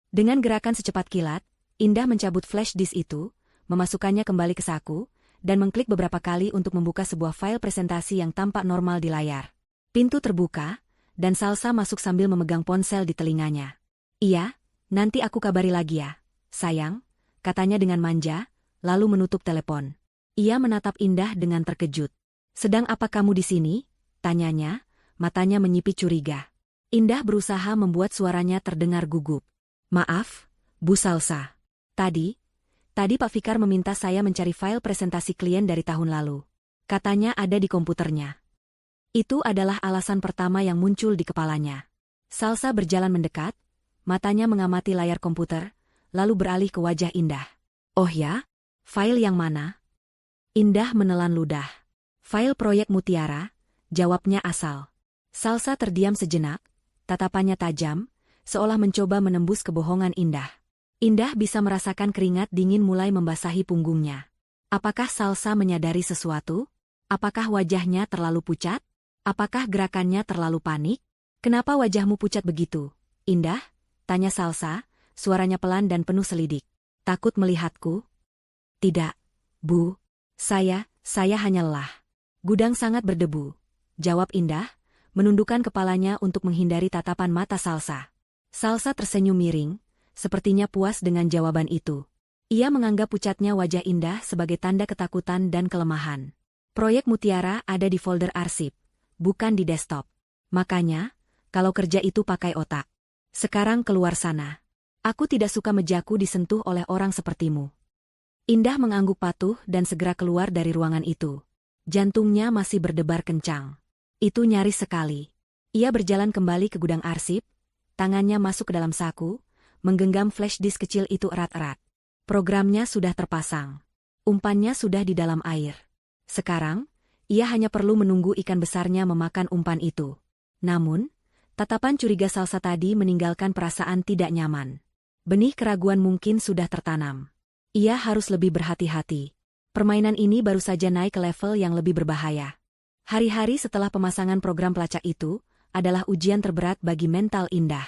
Speaker 1: Dengan gerakan secepat kilat, Indah mencabut flash disk itu, memasukkannya kembali ke saku, dan mengklik beberapa kali untuk membuka sebuah file presentasi yang tampak normal di layar. Pintu terbuka, dan Salsa masuk sambil memegang ponsel di telinganya. "Iya, nanti aku kabari lagi ya, sayang," katanya dengan manja, lalu menutup telepon. Ia menatap Indah dengan terkejut. "Sedang apa kamu di sini?" tanyanya, matanya menyipit curiga. Indah berusaha membuat suaranya terdengar gugup. "Maaf, Bu Salsa. Tadi Pak Fikar meminta saya mencari file presentasi klien dari tahun lalu. Katanya ada di komputernya." Itu adalah alasan pertama yang muncul di kepalanya. Salsa berjalan mendekat, matanya mengamati layar komputer, lalu beralih ke wajah Indah. "Oh ya? File yang mana?" Indah menelan ludah. "File proyek Mutiara," jawabnya asal. Salsa terdiam sejenak, tatapannya tajam, seolah mencoba menembus kebohongan Indah. Indah bisa merasakan keringat dingin mulai membasahi punggungnya. Apakah Salsa menyadari sesuatu? Apakah wajahnya terlalu pucat? Apakah gerakannya terlalu panik? Kenapa wajahmu pucat begitu, Indah? Tanya Salsa, suaranya pelan dan penuh selidik. Takut melihatku? Tidak, Bu. Saya hanya lelah. Gudang sangat berdebu, jawab Indah, menundukkan kepalanya untuk menghindari tatapan mata Salsa. Salsa tersenyum miring, sepertinya puas dengan jawaban itu. Ia menganggap pucatnya wajah Indah sebagai tanda ketakutan dan kelemahan. Proyek Mutiara ada di folder arsip, bukan di desktop. Makanya, kalau kerja itu pakai otak. Sekarang keluar sana. Aku tidak suka mejaku disentuh oleh orang sepertimu. Indah mengangguk patuh dan segera keluar dari ruangan itu. Jantungnya masih berdebar kencang. Itu nyaris sekali. Ia berjalan kembali ke gudang arsip, tangannya masuk ke dalam saku, menggenggam flash disk kecil itu erat-erat. Programnya sudah terpasang. Umpannya sudah di dalam air. Sekarang, ia hanya perlu menunggu ikan besarnya memakan umpan itu. Namun, tatapan curiga Salsa tadi meninggalkan perasaan tidak nyaman. Benih keraguan mungkin sudah tertanam. Ia harus lebih berhati-hati. Permainan ini baru saja naik ke level yang lebih berbahaya. Hari-hari setelah pemasangan program pelacak itu, adalah ujian terberat bagi mental Indah.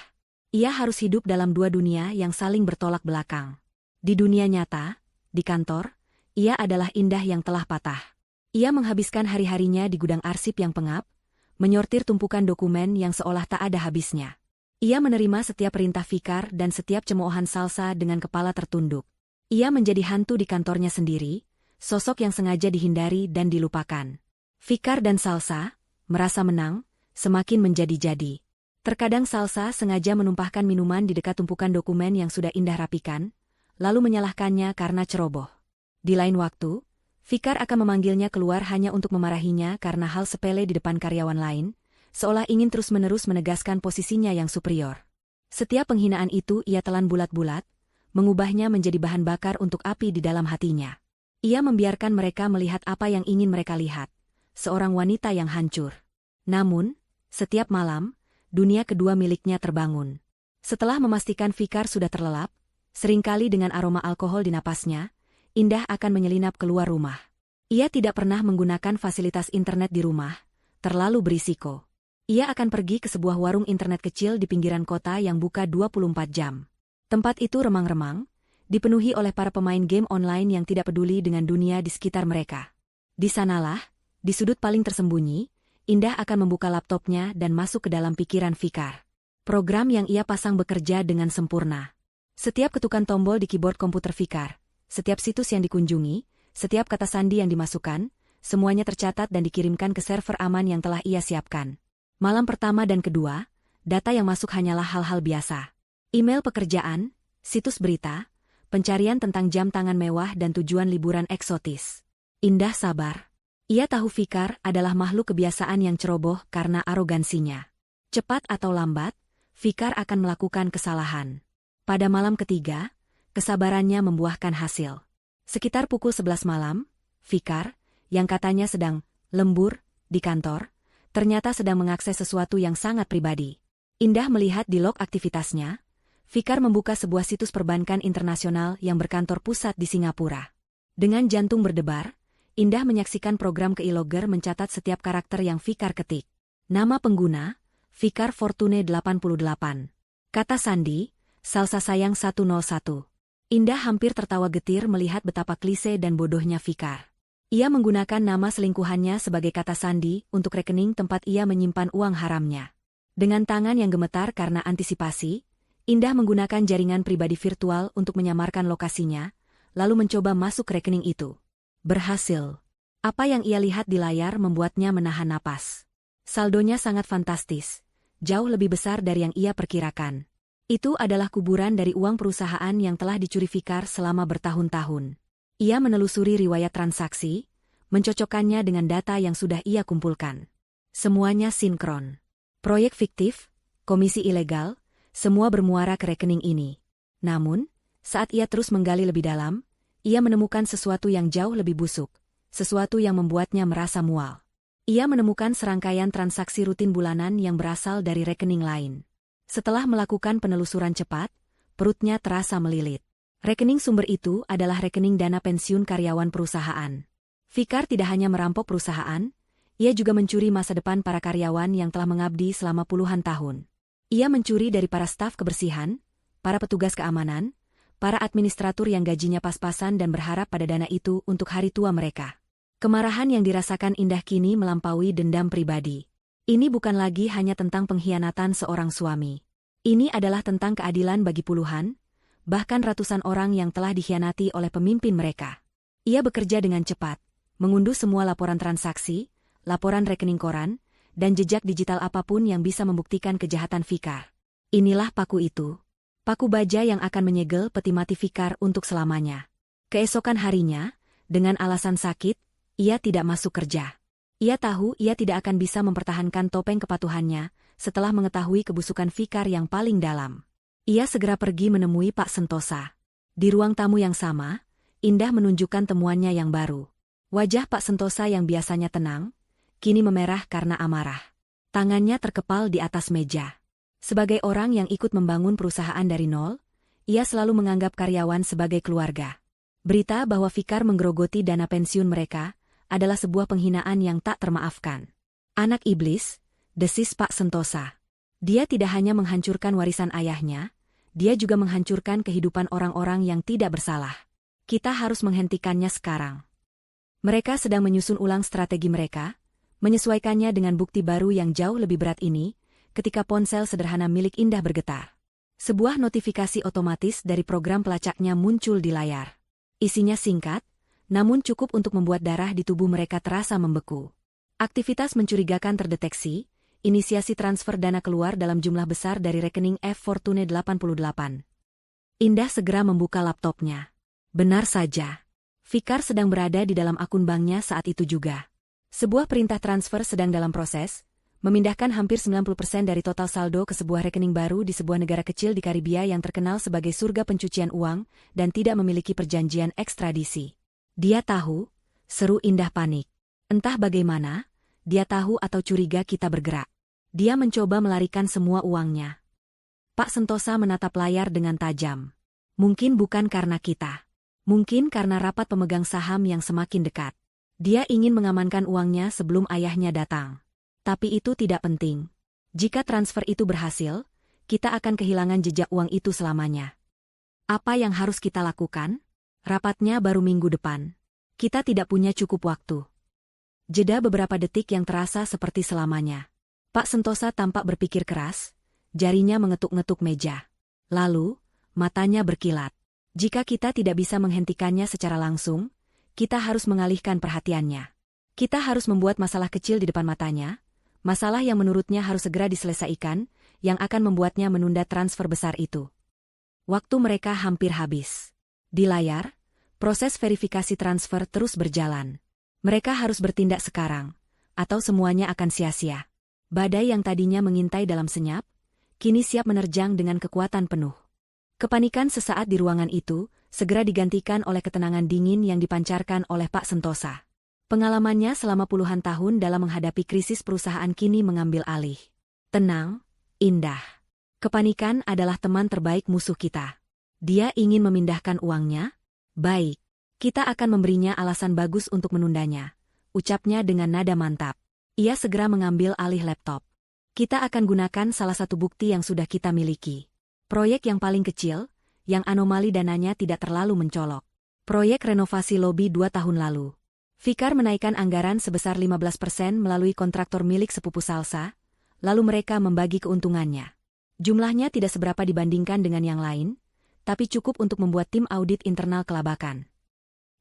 Speaker 1: Ia harus hidup dalam dua dunia yang saling bertolak belakang. Di dunia nyata, di kantor, ia adalah Indah yang telah patah. Ia menghabiskan hari-harinya di gudang arsip yang pengap, menyortir tumpukan dokumen yang seolah tak ada habisnya. Ia menerima setiap perintah Fikar dan setiap cemoohan Salsa dengan kepala tertunduk. Ia menjadi hantu di kantornya sendiri, sosok yang sengaja dihindari dan dilupakan. Fikar dan Salsa, merasa menang, semakin menjadi-jadi. Terkadang Salsa sengaja menumpahkan minuman di dekat tumpukan dokumen yang sudah Indah rapikan, lalu menyalahkannya karena ceroboh. Di lain waktu, Fikar akan memanggilnya keluar hanya untuk memarahinya karena hal sepele di depan karyawan lain, seolah ingin terus-menerus menegaskan posisinya yang superior. Setiap penghinaan itu ia telan bulat-bulat, mengubahnya menjadi bahan bakar untuk api di dalam hatinya. Ia membiarkan mereka melihat apa yang ingin mereka lihat, seorang wanita yang hancur. Namun, setiap malam, dunia kedua miliknya terbangun. Setelah memastikan Fikar sudah terlelap, seringkali dengan aroma alkohol di napasnya, Indah akan menyelinap keluar rumah. Ia tidak pernah menggunakan fasilitas internet di rumah, terlalu berisiko. Ia akan pergi ke sebuah warung internet kecil di pinggiran kota yang buka 24 jam. Tempat itu remang-remang, dipenuhi oleh para pemain game online yang tidak peduli dengan dunia di sekitar mereka. Di sanalah, di sudut paling tersembunyi, Indah akan membuka laptopnya dan masuk ke dalam pikiran Fikar. Program yang ia pasang bekerja dengan sempurna. Setiap ketukan tombol di keyboard komputer Fikar, setiap situs yang dikunjungi, setiap kata sandi yang dimasukkan, semuanya tercatat dan dikirimkan ke server aman yang telah ia siapkan. Malam pertama dan kedua, data yang masuk hanyalah hal-hal biasa. Email pekerjaan, situs berita, pencarian tentang jam tangan mewah dan tujuan liburan eksotis. Indah sabar. Ia tahu Fikar adalah makhluk kebiasaan yang ceroboh karena arogansinya. Cepat atau lambat, Fikar akan melakukan kesalahan. Pada malam ketiga, kesabarannya membuahkan hasil. Sekitar pukul 11 malam, Fikar, yang katanya sedang lembur di kantor, ternyata sedang mengakses sesuatu yang sangat pribadi. Indah melihat di log aktivitasnya, Fikar membuka sebuah situs perbankan internasional yang berkantor pusat di Singapura. Dengan jantung berdebar, Indah menyaksikan program keylogger mencatat setiap karakter yang Fikar ketik. Nama pengguna, Fikar Fortune 88. Kata sandi, Salsa sayang 101. Indah hampir tertawa getir melihat betapa klise dan bodohnya Fikar. Ia menggunakan nama selingkuhannya sebagai kata sandi untuk rekening tempat ia menyimpan uang haramnya. Dengan tangan yang gemetar karena antisipasi, Indah menggunakan jaringan pribadi virtual untuk menyamarkan lokasinya, lalu mencoba masuk ke rekening itu. Berhasil. Apa yang ia lihat di layar membuatnya menahan napas. Saldonya sangat fantastis, jauh lebih besar dari yang ia perkirakan. Itu adalah kuburan dari uang perusahaan yang telah dicuri Fikar selama bertahun-tahun. Ia menelusuri riwayat transaksi, mencocokkannya dengan data yang sudah ia kumpulkan. Semuanya sinkron. Proyek fiktif, komisi ilegal, semua bermuara ke rekening ini. Namun, saat ia terus menggali lebih dalam, ia menemukan sesuatu yang jauh lebih busuk, sesuatu yang membuatnya merasa mual. Ia menemukan serangkaian transaksi rutin bulanan yang berasal dari rekening lain. Setelah melakukan penelusuran cepat, perutnya terasa melilit. Rekening sumber itu adalah rekening dana pensiun karyawan perusahaan. Fikar tidak hanya merampok perusahaan, ia juga mencuri masa depan para karyawan yang telah mengabdi selama puluhan tahun. Ia mencuri dari para staf kebersihan, para petugas keamanan, para administratur yang gajinya pas-pasan dan berharap pada dana itu untuk hari tua mereka. Kemarahan yang dirasakan Indah kini melampaui dendam pribadi. Ini bukan lagi hanya tentang pengkhianatan seorang suami. Ini adalah tentang keadilan bagi puluhan, bahkan ratusan orang yang telah dikhianati oleh pemimpin mereka. Ia bekerja dengan cepat, mengunduh semua laporan transaksi, laporan rekening koran, dan jejak digital apapun yang bisa membuktikan kejahatan Fikar. Inilah paku itu. Paku baja yang akan menyegel peti mati Fikar untuk selamanya. Keesokan harinya, dengan alasan sakit, ia tidak masuk kerja. Ia tahu ia tidak akan bisa mempertahankan topeng kepatuhannya setelah mengetahui kebusukan Fikar yang paling dalam. Ia segera pergi menemui Pak Sentosa. Di ruang tamu yang sama, Indah menunjukkan temuannya yang baru. Wajah Pak Sentosa yang biasanya tenang, kini memerah karena amarah. Tangannya terkepal di atas meja. Sebagai orang yang ikut membangun perusahaan dari nol, ia selalu menganggap karyawan sebagai keluarga. Berita bahwa Fikar menggerogoti dana pensiun mereka adalah sebuah penghinaan yang tak termaafkan. Anak iblis, desis Pak Sentosa. Dia tidak hanya menghancurkan warisan ayahnya, dia juga menghancurkan kehidupan orang-orang yang tidak bersalah. Kita harus menghentikannya sekarang. Mereka sedang menyusun ulang strategi mereka, menyesuaikannya dengan bukti baru yang jauh lebih berat ini, ketika ponsel sederhana milik Indah bergetar. Sebuah notifikasi otomatis dari program pelacaknya muncul di layar. Isinya singkat, namun cukup untuk membuat darah di tubuh mereka terasa membeku. Aktivitas mencurigakan terdeteksi. Inisiasi transfer dana keluar dalam jumlah besar dari rekening F Fortune 88. Indah segera membuka laptopnya. Benar saja. Fikar sedang berada di dalam akun banknya saat itu juga. Sebuah perintah transfer sedang dalam proses, memindahkan hampir 90% dari total saldo ke sebuah rekening baru di sebuah negara kecil di Karibia yang terkenal sebagai surga pencucian uang dan tidak memiliki perjanjian ekstradisi. Dia tahu, seru Indah panik. Entah bagaimana, dia tahu atau curiga kita bergerak. Dia mencoba melarikan semua uangnya. Pak Sentosa menatap layar dengan tajam. Mungkin bukan karena kita. Mungkin karena rapat pemegang saham yang semakin dekat. Dia ingin mengamankan uangnya sebelum ayahnya datang. Tapi itu tidak penting. Jika transfer itu berhasil, kita akan kehilangan jejak uang itu selamanya. Apa yang harus kita lakukan? Rapatnya baru minggu depan. Kita tidak punya cukup waktu. Jeda beberapa detik yang terasa seperti selamanya. Pak Sentosa tampak berpikir keras, jarinya mengetuk-ngetuk meja. Lalu, matanya berkilat. Jika kita tidak bisa menghentikannya secara langsung, kita harus mengalihkan perhatiannya. Kita harus membuat masalah kecil di depan matanya, masalah yang menurutnya harus segera diselesaikan, yang akan membuatnya menunda transfer besar itu. Waktu mereka hampir habis. Di layar, proses verifikasi transfer terus berjalan. Mereka harus bertindak sekarang, atau semuanya akan sia-sia. Badai yang tadinya mengintai dalam senyap, kini siap menerjang dengan kekuatan penuh. Kepanikan sesaat di ruangan itu, segera digantikan oleh ketenangan dingin yang dipancarkan oleh Pak Sentosa. Pengalamannya selama puluhan tahun dalam menghadapi krisis perusahaan kini mengambil alih. Tenang, Indah. Kepanikan adalah teman terbaik musuh kita. Dia ingin memindahkan uangnya? Baik. Kita akan memberinya alasan bagus untuk menundanya, ucapnya dengan nada mantap. Ia segera mengambil alih laptop. Kita akan gunakan salah satu bukti yang sudah kita miliki. Proyek yang paling kecil, yang anomali dananya tidak terlalu mencolok. Proyek renovasi lobi 2 tahun lalu. Fikar menaikkan anggaran sebesar 15% melalui kontraktor milik sepupu Salsa, lalu mereka membagi keuntungannya. Jumlahnya tidak seberapa dibandingkan dengan yang lain, tapi cukup untuk membuat tim audit internal kelabakan.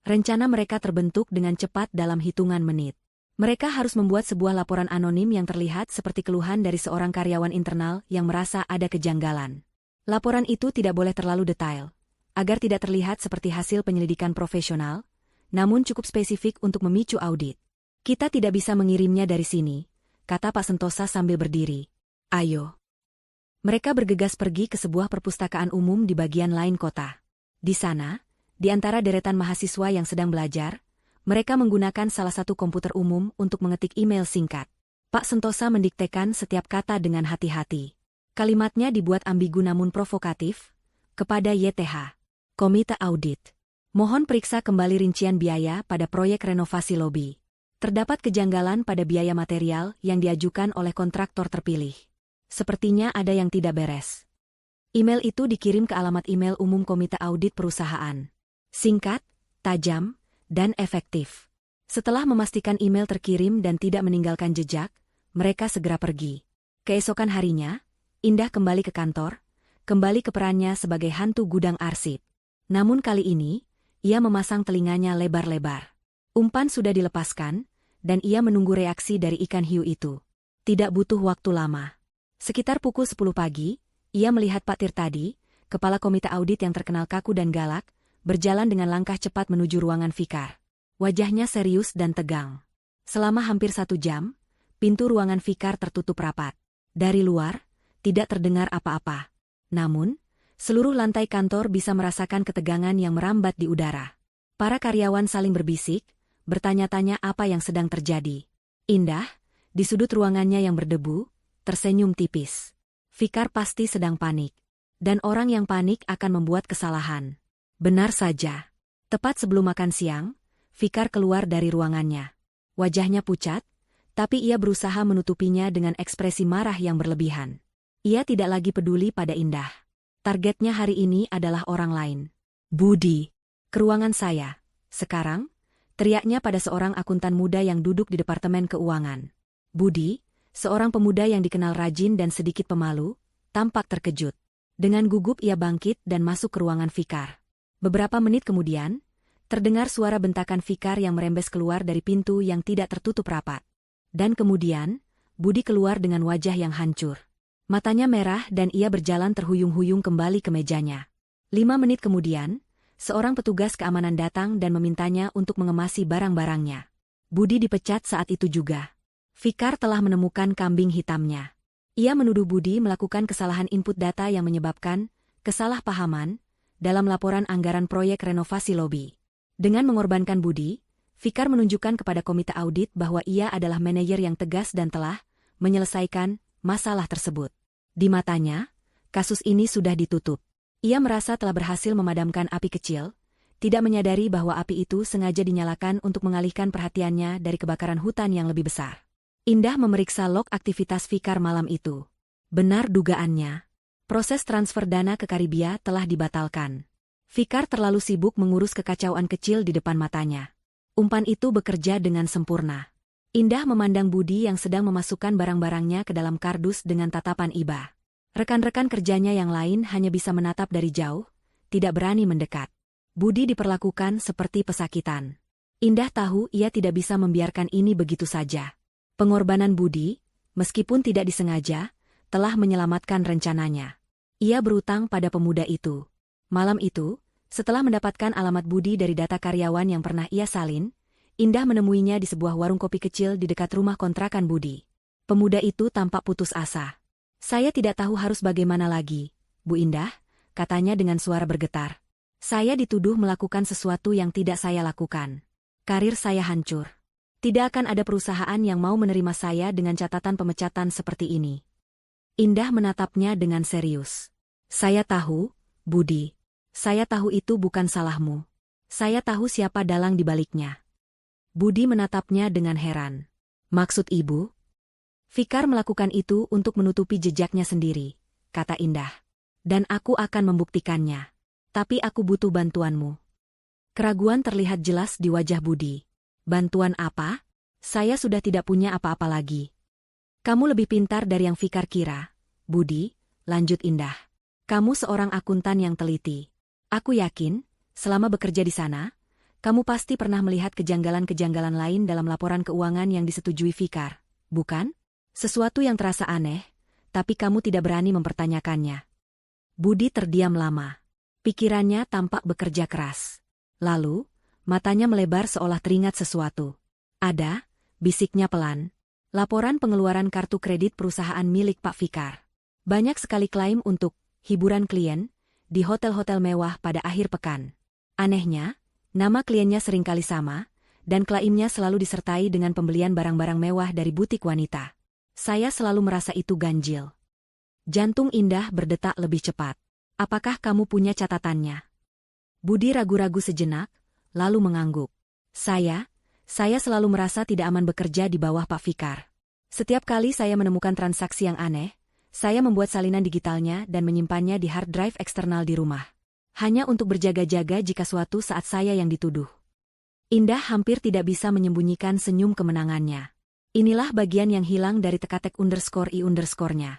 Speaker 1: Rencana mereka terbentuk dengan cepat dalam hitungan menit. Mereka harus membuat sebuah laporan anonim yang terlihat seperti keluhan dari seorang karyawan internal yang merasa ada kejanggalan. Laporan itu tidak boleh terlalu detail, agar tidak terlihat seperti hasil penyelidikan profesional, namun cukup spesifik untuk memicu audit. Kita tidak bisa mengirimnya dari sini, kata Pak Sentosa sambil berdiri. Ayo. Mereka bergegas pergi ke sebuah perpustakaan umum di bagian lain kota. Di sana, di antara deretan mahasiswa yang sedang belajar, mereka menggunakan salah satu komputer umum untuk mengetik email singkat. Pak Sentosa mendiktekan setiap kata dengan hati-hati. Kalimatnya dibuat ambigu namun provokatif, Kepada YTH. Komite Audit. Mohon periksa kembali rincian biaya pada proyek renovasi lobi. Terdapat kejanggalan pada biaya material yang diajukan oleh kontraktor terpilih. Sepertinya ada yang tidak beres. Email itu dikirim ke alamat email umum Komite Audit Perusahaan. Singkat, tajam, dan efektif. Setelah memastikan email terkirim dan tidak meninggalkan jejak, mereka segera pergi. Keesokan harinya, Indah kembali ke kantor, kembali ke perannya sebagai hantu gudang arsip. Namun kali ini, ia memasang telinganya lebar-lebar. Umpan sudah dilepaskan, dan ia menunggu reaksi dari ikan hiu itu. Tidak butuh waktu lama. Sekitar pukul 10 pagi, ia melihat Pak Tirtadi, kepala komite audit yang terkenal kaku dan galak, berjalan dengan langkah cepat menuju ruangan Fikar. Wajahnya serius dan tegang. Selama hampir 1 jam, pintu ruangan Fikar tertutup rapat. Dari luar, tidak terdengar apa-apa. Namun, seluruh lantai kantor bisa merasakan ketegangan yang merambat di udara. Para karyawan saling berbisik, bertanya-tanya apa yang sedang terjadi. Indah, di sudut ruangannya yang berdebu, tersenyum tipis. Fikar pasti sedang panik. Dan orang yang panik akan membuat kesalahan. Benar saja. Tepat sebelum makan siang, Fikar keluar dari ruangannya. Wajahnya pucat, tapi ia berusaha menutupinya dengan ekspresi marah yang berlebihan. Ia tidak lagi peduli pada Indah. Targetnya hari ini adalah orang lain. Budi, ke ruangan saya. Sekarang, teriaknya pada seorang akuntan muda yang duduk di Departemen Keuangan. Budi, seorang pemuda yang dikenal rajin dan sedikit pemalu, tampak terkejut. Dengan gugup ia bangkit dan masuk ke ruangan Fikar. Beberapa menit kemudian, terdengar suara bentakan Fikar yang merembes keluar dari pintu yang tidak tertutup rapat. Dan kemudian, Budi keluar dengan wajah yang hancur. Matanya merah dan ia berjalan terhuyung-huyung kembali ke mejanya. 5 menit kemudian, seorang petugas keamanan datang dan memintanya untuk mengemasi barang-barangnya. Budi dipecat saat itu juga. Fikar telah menemukan kambing hitamnya. Ia menuduh Budi melakukan kesalahan input data yang menyebabkan kesalahpahaman dalam laporan anggaran proyek renovasi lobi. Dengan mengorbankan Budi, Fikar menunjukkan kepada komite audit bahwa ia adalah manajer yang tegas dan telah menyelesaikan masalah tersebut. Di matanya, kasus ini sudah ditutup. Ia merasa telah berhasil memadamkan api kecil, tidak menyadari bahwa api itu sengaja dinyalakan untuk mengalihkan perhatiannya dari kebakaran hutan yang lebih besar. Indah memeriksa log aktivitas Fikar malam itu. Benar dugaannya. Proses transfer dana ke Karibia telah dibatalkan. Fikar terlalu sibuk mengurus kekacauan kecil di depan matanya. Umpan itu bekerja dengan sempurna. Indah memandang Budi yang sedang memasukkan barang-barangnya ke dalam kardus dengan tatapan iba. Rekan-rekan kerjanya yang lain hanya bisa menatap dari jauh, tidak berani mendekat. Budi diperlakukan seperti pesakitan. Indah tahu ia tidak bisa membiarkan ini begitu saja. Pengorbanan Budi, meskipun tidak disengaja, telah menyelamatkan rencananya. Ia berutang pada pemuda itu. Malam itu, setelah mendapatkan alamat Budi dari data karyawan yang pernah ia salin, Indah menemuinya di sebuah warung kopi kecil di dekat rumah kontrakan Budi. Pemuda itu tampak putus asa. Saya tidak tahu harus bagaimana lagi, Bu Indah, katanya dengan suara bergetar. Saya dituduh melakukan sesuatu yang tidak saya lakukan. Karir saya hancur. Tidak akan ada perusahaan yang mau menerima saya dengan catatan pemecatan seperti ini. Indah menatapnya dengan serius. Saya tahu, Budi. Saya tahu itu bukan salahmu. Saya tahu siapa dalang di baliknya. Budi menatapnya dengan heran. Maksud ibu? Fikar melakukan itu untuk menutupi jejaknya sendiri, kata Indah. Dan aku akan membuktikannya. Tapi aku butuh bantuanmu. Keraguan terlihat jelas di wajah Budi. Bantuan apa? Saya sudah tidak punya apa-apa lagi. Kamu lebih pintar dari yang Fikar kira, Budi, lanjut Indah. Kamu seorang akuntan yang teliti. Aku yakin, selama bekerja di sana, kamu pasti pernah melihat kejanggalan-kejanggalan lain dalam laporan keuangan yang disetujui Fikar, bukan? Sesuatu yang terasa aneh, tapi kamu tidak berani mempertanyakannya. Budi terdiam lama. Pikirannya tampak bekerja keras. Lalu, matanya melebar seolah teringat sesuatu. Ada, bisiknya pelan. Laporan pengeluaran kartu kredit perusahaan milik Pak Fikar. Banyak sekali klaim untuk hiburan klien di hotel-hotel mewah pada akhir pekan. Anehnya, nama kliennya seringkali sama, dan klaimnya selalu disertai dengan pembelian barang-barang mewah dari butik wanita. Saya selalu merasa itu ganjil. Jantung Indah berdetak lebih cepat. Apakah kamu punya catatannya? Budi ragu-ragu sejenak, lalu mengangguk. Saya selalu merasa tidak aman bekerja di bawah Pak Fikar. Setiap kali saya menemukan transaksi yang aneh, saya membuat salinan digitalnya dan menyimpannya di hard drive eksternal di rumah. Hanya untuk berjaga-jaga jika suatu saat saya yang dituduh. Indah hampir tidak bisa menyembunyikan senyum kemenangannya. Inilah bagian yang hilang dari teka-tek_i_nya.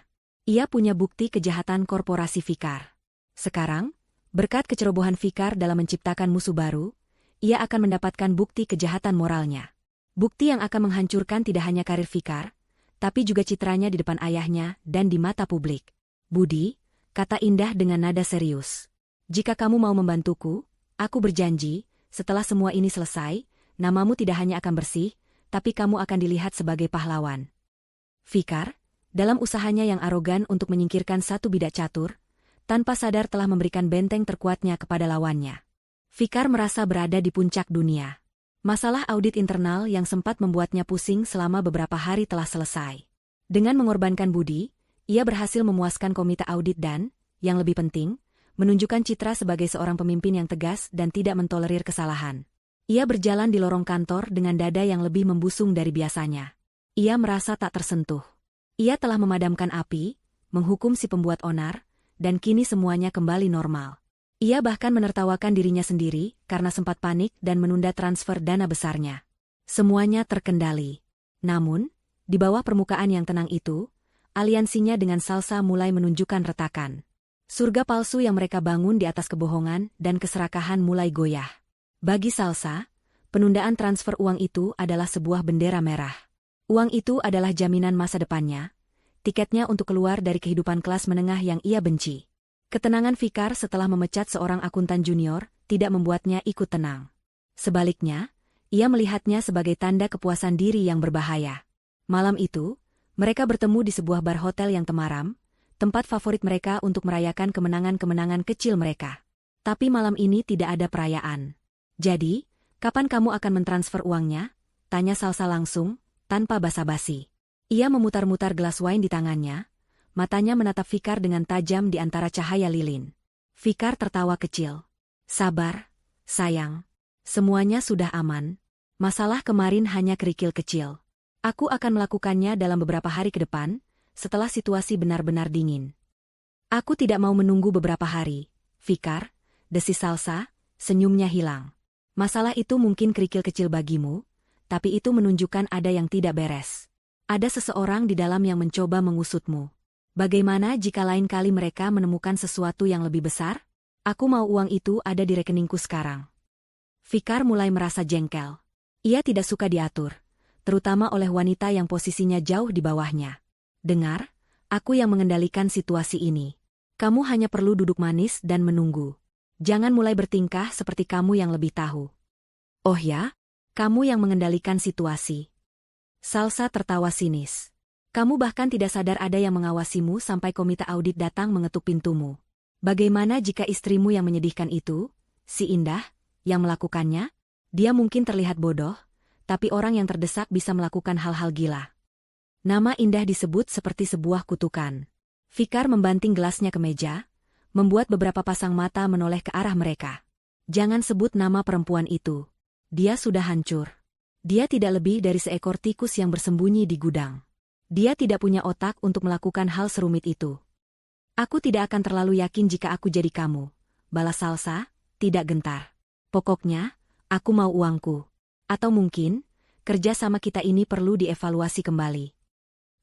Speaker 1: Ia punya bukti kejahatan korporasi Fikar. Sekarang, berkat kecerobohan Fikar dalam menciptakan musuh baru, ia akan mendapatkan bukti kejahatan moralnya. Bukti yang akan menghancurkan tidak hanya karir Fikar, tapi juga citranya di depan ayahnya dan di mata publik. Budi, kata Indah dengan nada serius. Jika kamu mau membantuku, aku berjanji, setelah semua ini selesai, namamu tidak hanya akan bersih, tapi kamu akan dilihat sebagai pahlawan. Fikar, dalam usahanya yang arogan untuk menyingkirkan satu bidak catur, tanpa sadar telah memberikan benteng terkuatnya kepada lawannya. Fikar merasa berada di puncak dunia. Masalah audit internal yang sempat membuatnya pusing selama beberapa hari telah selesai. Dengan mengorbankan Budi, ia berhasil memuaskan komite audit dan, yang lebih penting, menunjukkan citra sebagai seorang pemimpin yang tegas dan tidak mentolerir kesalahan. Ia berjalan di lorong kantor dengan dada yang lebih membusung dari biasanya. Ia merasa tak tersentuh. Ia telah memadamkan api, menghukum si pembuat onar, dan kini semuanya kembali normal. Ia bahkan menertawakan dirinya sendiri karena sempat panik dan menunda transfer dana besarnya. Semuanya terkendali. Namun, di bawah permukaan yang tenang itu, aliansinya dengan Salsa mulai menunjukkan retakan. Surga palsu yang mereka bangun di atas kebohongan dan keserakahan mulai goyah. Bagi Salsa, penundaan transfer uang itu adalah sebuah bendera merah. Uang itu adalah jaminan masa depannya, tiketnya untuk keluar dari kehidupan kelas menengah yang ia benci. Ketenangan Fikar setelah memecat seorang akuntan junior tidak membuatnya ikut tenang. Sebaliknya, ia melihatnya sebagai tanda kepuasan diri yang berbahaya. Malam itu, mereka bertemu di sebuah bar hotel yang temaram, tempat favorit mereka untuk merayakan kemenangan-kemenangan kecil mereka. Tapi malam ini tidak ada perayaan. Jadi, kapan kamu akan mentransfer uangnya? Tanya Salsa langsung, tanpa basa-basi. Ia memutar-mutar gelas wine di tangannya. Matanya menatap Fikar dengan tajam di antara cahaya lilin. Fikar tertawa kecil. Sabar, sayang. Semuanya sudah aman. Masalah kemarin hanya kerikil kecil. Aku akan melakukannya dalam beberapa hari ke depan, setelah situasi benar-benar dingin. Aku tidak mau menunggu beberapa hari. Fikar, desis Salsa, senyumnya hilang. Masalah itu mungkin kerikil kecil bagimu, tapi itu menunjukkan ada yang tidak beres. Ada seseorang di dalam yang mencoba mengusutmu. Bagaimana jika lain kali mereka menemukan sesuatu yang lebih besar? Aku mau uang itu ada di rekeningku sekarang. Fikar mulai merasa jengkel. Ia tidak suka diatur, terutama oleh wanita yang posisinya jauh di bawahnya. Dengar, aku yang mengendalikan situasi ini. Kamu hanya perlu duduk manis dan menunggu. Jangan mulai bertingkah seperti kamu yang lebih tahu. Oh ya? Kamu yang mengendalikan situasi. Salsa tertawa sinis. Kamu bahkan tidak sadar ada yang mengawasimu sampai komite audit datang mengetuk pintumu. Bagaimana jika istrimu yang menyedihkan itu, si Indah, yang melakukannya? Dia mungkin terlihat bodoh, tapi orang yang terdesak bisa melakukan hal-hal gila. Nama Indah disebut seperti sebuah kutukan. Fikar membanting gelasnya ke meja, membuat beberapa pasang mata menoleh ke arah mereka. Jangan sebut nama perempuan itu. Dia sudah hancur. Dia tidak lebih dari seekor tikus yang bersembunyi di gudang. Dia tidak punya otak untuk melakukan hal serumit itu. Aku tidak akan terlalu yakin jika aku jadi kamu, balas Salsa, tidak gentar. Pokoknya, aku mau uangku. Atau mungkin, kerja sama kita ini perlu dievaluasi kembali.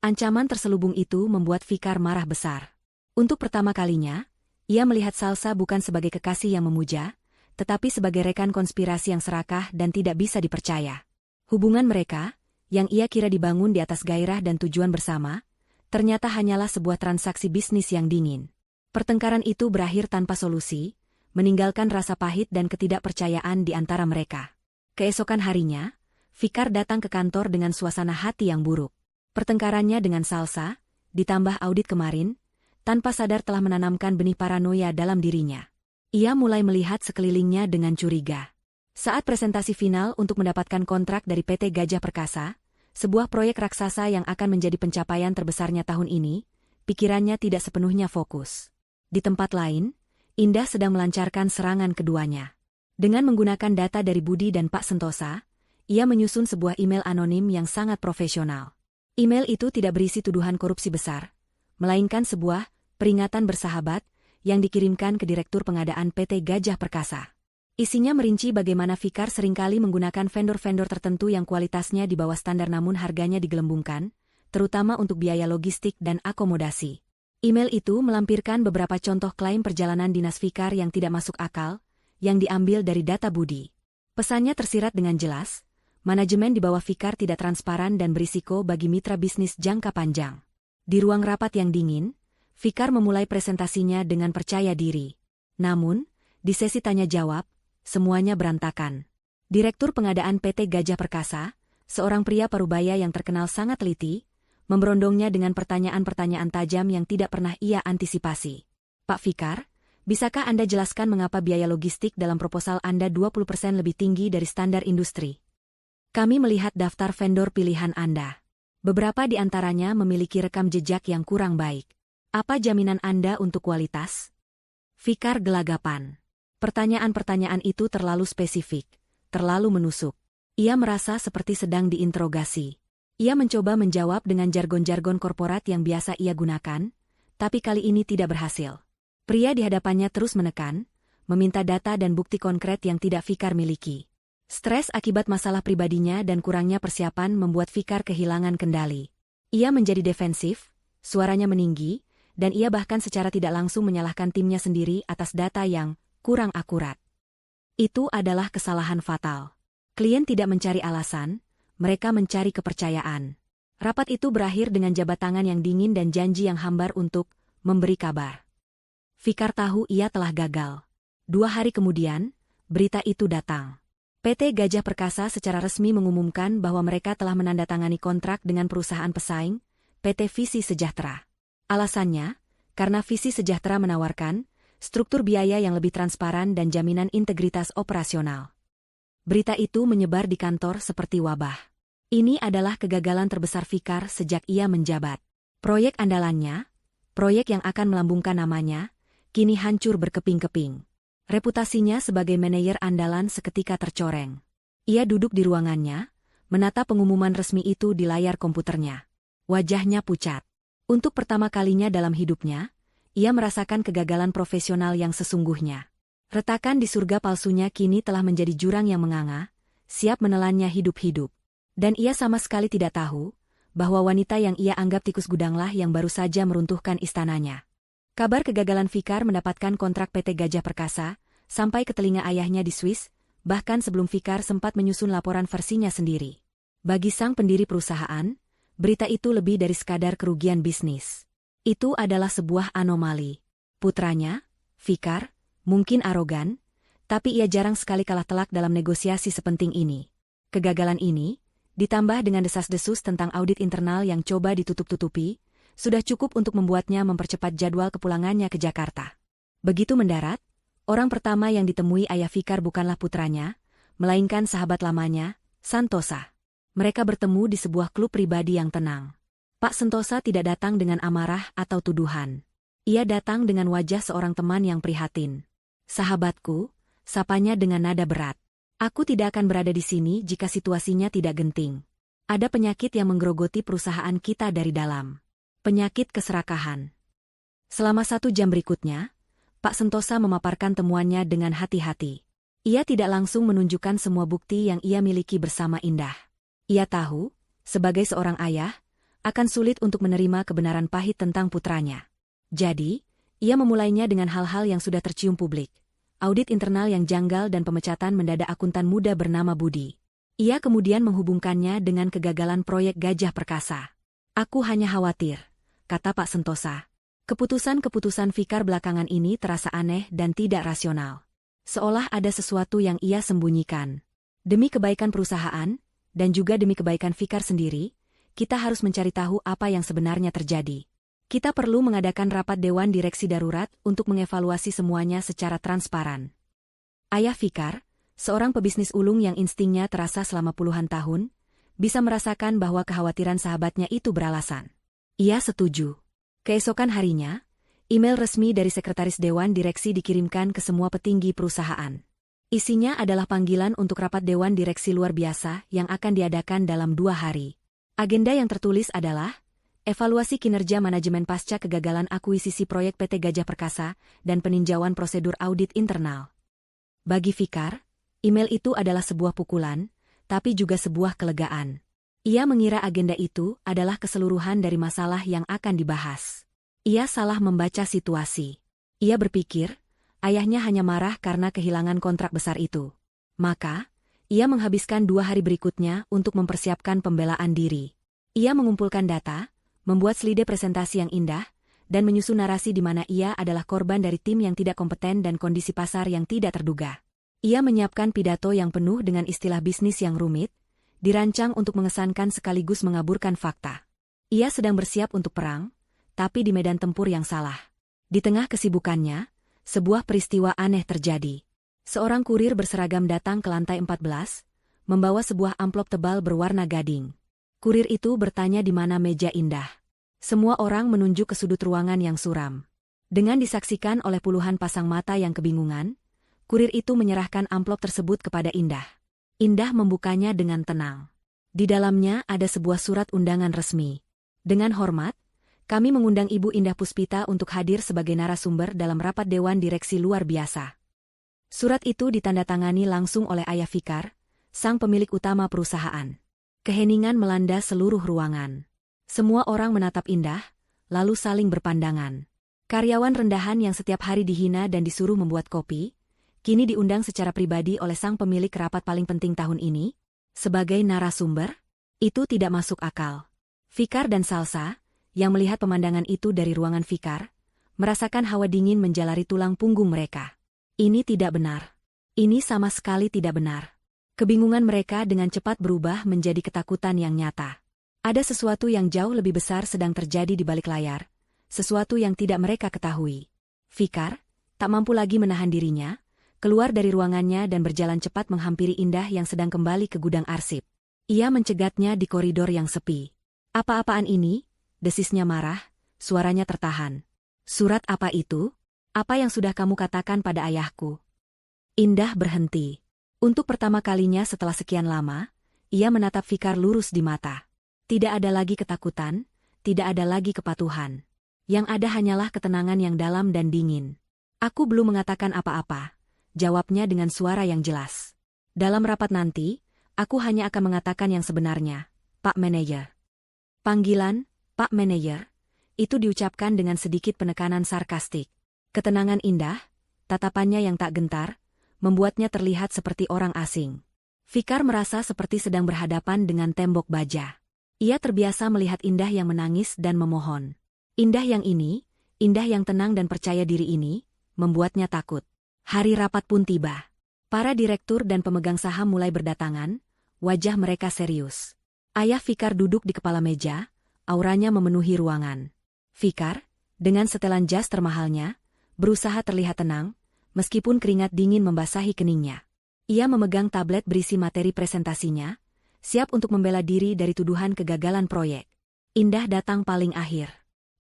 Speaker 1: Ancaman terselubung itu membuat Fikar marah besar. Untuk pertama kalinya, ia melihat Salsa bukan sebagai kekasih yang memuja, tetapi sebagai rekan konspirasi yang serakah dan tidak bisa dipercaya. Hubungan mereka, yang ia kira dibangun di atas gairah dan tujuan bersama, ternyata hanyalah sebuah transaksi bisnis yang dingin. Pertengkaran itu berakhir tanpa solusi, meninggalkan rasa pahit dan ketidakpercayaan di antara mereka. Keesokan harinya, Fikar datang ke kantor dengan suasana hati yang buruk. Pertengkarannya dengan Salsa, ditambah audit kemarin, tanpa sadar telah menanamkan benih paranoia dalam dirinya. Ia mulai melihat sekelilingnya dengan curiga. Saat presentasi final untuk mendapatkan kontrak dari PT Gajah Perkasa, sebuah proyek raksasa yang akan menjadi pencapaian terbesarnya tahun ini, pikirannya tidak sepenuhnya fokus. Di tempat lain, Indah sedang melancarkan serangan keduanya. Dengan menggunakan data dari Budi dan Pak Sentosa, ia menyusun sebuah email anonim yang sangat profesional. Email itu tidak berisi tuduhan korupsi besar, melainkan sebuah peringatan bersahabat yang dikirimkan ke Direktur Pengadaan PT Gajah Perkasa. Isinya merinci bagaimana Fikar seringkali menggunakan vendor-vendor tertentu yang kualitasnya di bawah standar namun harganya digelembungkan, terutama untuk biaya logistik dan akomodasi. Email itu melampirkan beberapa contoh klaim perjalanan dinas Fikar yang tidak masuk akal, yang diambil dari data Budi. Pesannya tersirat dengan jelas, manajemen di bawah Fikar tidak transparan dan berisiko bagi mitra bisnis jangka panjang. Di ruang rapat yang dingin, Fikar memulai presentasinya dengan percaya diri. Namun, di sesi tanya-jawab, semuanya berantakan. Direktur Pengadaan PT Gajah Perkasa, seorang pria parubaya yang terkenal sangat teliti, memberondongnya dengan pertanyaan-pertanyaan tajam yang tidak pernah ia antisipasi. Pak Fikar, bisakah Anda jelaskan mengapa biaya logistik dalam proposal Anda 20% lebih tinggi dari standar industri? Kami melihat daftar vendor pilihan Anda. Beberapa di antaranya memiliki rekam jejak yang kurang baik. Apa jaminan Anda untuk kualitas? Fikar gelagapan. Pertanyaan-pertanyaan itu terlalu spesifik, terlalu menusuk. Ia merasa seperti sedang diinterogasi. Ia mencoba menjawab dengan jargon-jargon korporat yang biasa ia gunakan, tapi kali ini tidak berhasil. Pria di hadapannya terus menekan, meminta data dan bukti konkret yang tidak Fikar miliki. Stres akibat masalah pribadinya dan kurangnya persiapan membuat Fikar kehilangan kendali. Ia menjadi defensif, suaranya meninggi, dan ia bahkan secara tidak langsung menyalahkan timnya sendiri atas data yang kurang akurat. Itu adalah kesalahan fatal. Klien tidak mencari alasan, mereka mencari kepercayaan. Rapat itu berakhir dengan jabat tangan yang dingin dan janji yang hambar untuk memberi kabar. Fikar tahu ia telah gagal. 2 hari kemudian, berita itu datang. PT Gajah Perkasa secara resmi mengumumkan bahwa mereka telah menandatangani kontrak dengan perusahaan pesaing, PT Visi Sejahtera. Alasannya, karena Visi Sejahtera menawarkan struktur biaya yang lebih transparan dan jaminan integritas operasional. Berita itu menyebar di kantor seperti wabah. Ini adalah kegagalan terbesar Fikar sejak ia menjabat. Proyek andalannya, proyek yang akan melambungkan namanya, kini hancur berkeping-keping. Reputasinya sebagai manajer andalan seketika tercoreng. Ia duduk di ruangannya, menatap pengumuman resmi itu di layar komputernya. Wajahnya pucat. Untuk pertama kalinya dalam hidupnya, ia merasakan kegagalan profesional yang sesungguhnya. Retakan di surga palsunya kini telah menjadi jurang yang menganga, siap menelannya hidup-hidup. Dan ia sama sekali tidak tahu bahwa wanita yang ia anggap tikus gudanglah yang baru saja meruntuhkan istananya. Kabar kegagalan Fikar mendapatkan kontrak PT Gajah Perkasa sampai ke telinga ayahnya di Swiss, bahkan sebelum Fikar sempat menyusun laporan versinya sendiri. Bagi sang pendiri perusahaan, berita itu lebih dari sekadar kerugian bisnis. Itu adalah sebuah anomali. Putranya, Fikar, mungkin arogan, tapi ia jarang sekali kalah telak dalam negosiasi sepenting ini. Kegagalan ini, ditambah dengan desas-desus tentang audit internal yang coba ditutup-tutupi, sudah cukup untuk membuatnya mempercepat jadwal kepulangannya ke Jakarta. Begitu mendarat, orang pertama yang ditemui ayah Fikar bukanlah putranya, melainkan sahabat lamanya, Santosa. Mereka bertemu di sebuah klub pribadi yang tenang. Pak Sentosa tidak datang dengan amarah atau tuduhan. Ia datang dengan wajah seorang teman yang prihatin. Sahabatku, sapanya dengan nada berat. Aku tidak akan berada di sini jika situasinya tidak genting. Ada penyakit yang menggerogoti perusahaan kita dari dalam. Penyakit keserakahan. Selama 1 jam berikutnya, Pak Sentosa memaparkan temuannya dengan hati-hati. Ia tidak langsung menunjukkan semua bukti yang ia miliki bersama Indah. Ia tahu, sebagai seorang ayah, akan sulit untuk menerima kebenaran pahit tentang putranya. Jadi, ia memulainya dengan hal-hal yang sudah tercium publik. Audit internal yang janggal dan pemecatan mendadak akuntan muda bernama Budi. Ia kemudian menghubungkannya dengan kegagalan proyek Gajah Perkasa. Aku hanya khawatir, kata Pak Sentosa. Keputusan-keputusan Fikar belakangan ini terasa aneh dan tidak rasional. Seolah ada sesuatu yang ia sembunyikan. Demi kebaikan perusahaan, dan juga demi kebaikan Fikar sendiri, kita harus mencari tahu apa yang sebenarnya terjadi. Kita perlu mengadakan rapat Dewan Direksi Darurat untuk mengevaluasi semuanya secara transparan. Ayah Fikar, seorang pebisnis ulung yang instingnya terasa selama puluhan tahun, bisa merasakan bahwa kekhawatiran sahabatnya itu beralasan. Ia setuju. Keesokan harinya, Email resmi dari Sekretaris Dewan Direksi dikirimkan ke semua petinggi perusahaan. Isinya adalah panggilan untuk rapat Dewan Direksi luar biasa yang akan diadakan dalam 2 hari. Agenda yang tertulis adalah evaluasi kinerja manajemen pasca kegagalan akuisisi proyek PT Gajah Perkasa dan peninjauan prosedur audit internal. Bagi Fikar, email itu adalah sebuah pukulan, tapi juga sebuah kelegaan. Ia mengira agenda itu adalah keseluruhan dari masalah yang akan dibahas. Ia salah membaca situasi. Ia berpikir, ayahnya hanya marah karena kehilangan kontrak besar itu. Maka, ia menghabiskan 2 hari berikutnya untuk mempersiapkan pembelaan diri. Ia mengumpulkan data, membuat slide presentasi yang indah, dan menyusun narasi di mana ia adalah korban dari tim yang tidak kompeten dan kondisi pasar yang tidak terduga. Ia menyiapkan pidato yang penuh dengan istilah bisnis yang rumit, dirancang untuk mengesankan sekaligus mengaburkan fakta. Ia sedang bersiap untuk perang, tapi di medan tempur yang salah. Di tengah kesibukannya, sebuah peristiwa aneh terjadi. Seorang kurir berseragam datang ke lantai 14, membawa sebuah amplop tebal berwarna gading. Kurir itu bertanya di mana meja indah. Semua orang menunjuk ke sudut ruangan yang suram. Dengan disaksikan oleh puluhan pasang mata yang kebingungan, kurir itu menyerahkan amplop tersebut kepada Indah. Indah membukanya dengan tenang. Di dalamnya ada sebuah surat undangan resmi. Dengan hormat, kami mengundang Ibu Indah Puspita untuk hadir sebagai narasumber dalam rapat Dewan Direksi luar biasa. Surat itu ditandatangani langsung oleh Ayah Fikar, sang pemilik utama perusahaan. Keheningan melanda seluruh ruangan. Semua orang menatap Indah, lalu saling berpandangan. Karyawan rendahan yang setiap hari dihina dan disuruh membuat kopi, kini diundang secara pribadi oleh sang pemilik rapat paling penting tahun ini, sebagai narasumber? Itu tidak masuk akal. Fikar dan Salsa, yang melihat pemandangan itu dari ruangan Fikar, merasakan hawa dingin menjalari tulang punggung mereka. Ini tidak benar. Ini sama sekali tidak benar. Kebingungan mereka dengan cepat berubah menjadi ketakutan yang nyata. Ada sesuatu yang jauh lebih besar sedang terjadi di balik layar, sesuatu yang tidak mereka ketahui. Fikar, tak mampu lagi menahan dirinya, keluar dari ruangannya dan berjalan cepat menghampiri Indah yang sedang kembali ke gudang arsip. Ia mencegatnya di koridor yang sepi. Apa-apaan ini? Desisnya marah, suaranya tertahan. Surat apa itu? Apa yang sudah kamu katakan pada ayahku? Indah berhenti. Untuk pertama kalinya setelah sekian lama, ia menatap Fikar lurus di mata. Tidak ada lagi ketakutan, tidak ada lagi kepatuhan. Yang ada hanyalah ketenangan yang dalam dan dingin. Aku belum mengatakan apa-apa, jawabnya dengan suara yang jelas. Dalam rapat nanti, aku hanya akan mengatakan yang sebenarnya, Pak Manajer. Panggilan, Pak Manajer, itu diucapkan dengan sedikit penekanan sarkastik. Ketenangan Indah, tatapannya yang tak gentar, membuatnya terlihat seperti orang asing. Fikar merasa seperti sedang berhadapan dengan tembok baja. Ia terbiasa melihat Indah yang menangis dan memohon. Indah yang ini, Indah yang tenang dan percaya diri ini, membuatnya takut. Hari rapat pun tiba. Para direktur dan pemegang saham mulai berdatangan, wajah mereka serius. Ayah Fikar duduk di kepala meja, auranya memenuhi ruangan. Fikar, dengan setelan jas termahalnya, berusaha terlihat tenang, meskipun keringat dingin membasahi keningnya. Ia memegang tablet berisi materi presentasinya, siap untuk membela diri dari tuduhan kegagalan proyek. Indah datang paling akhir.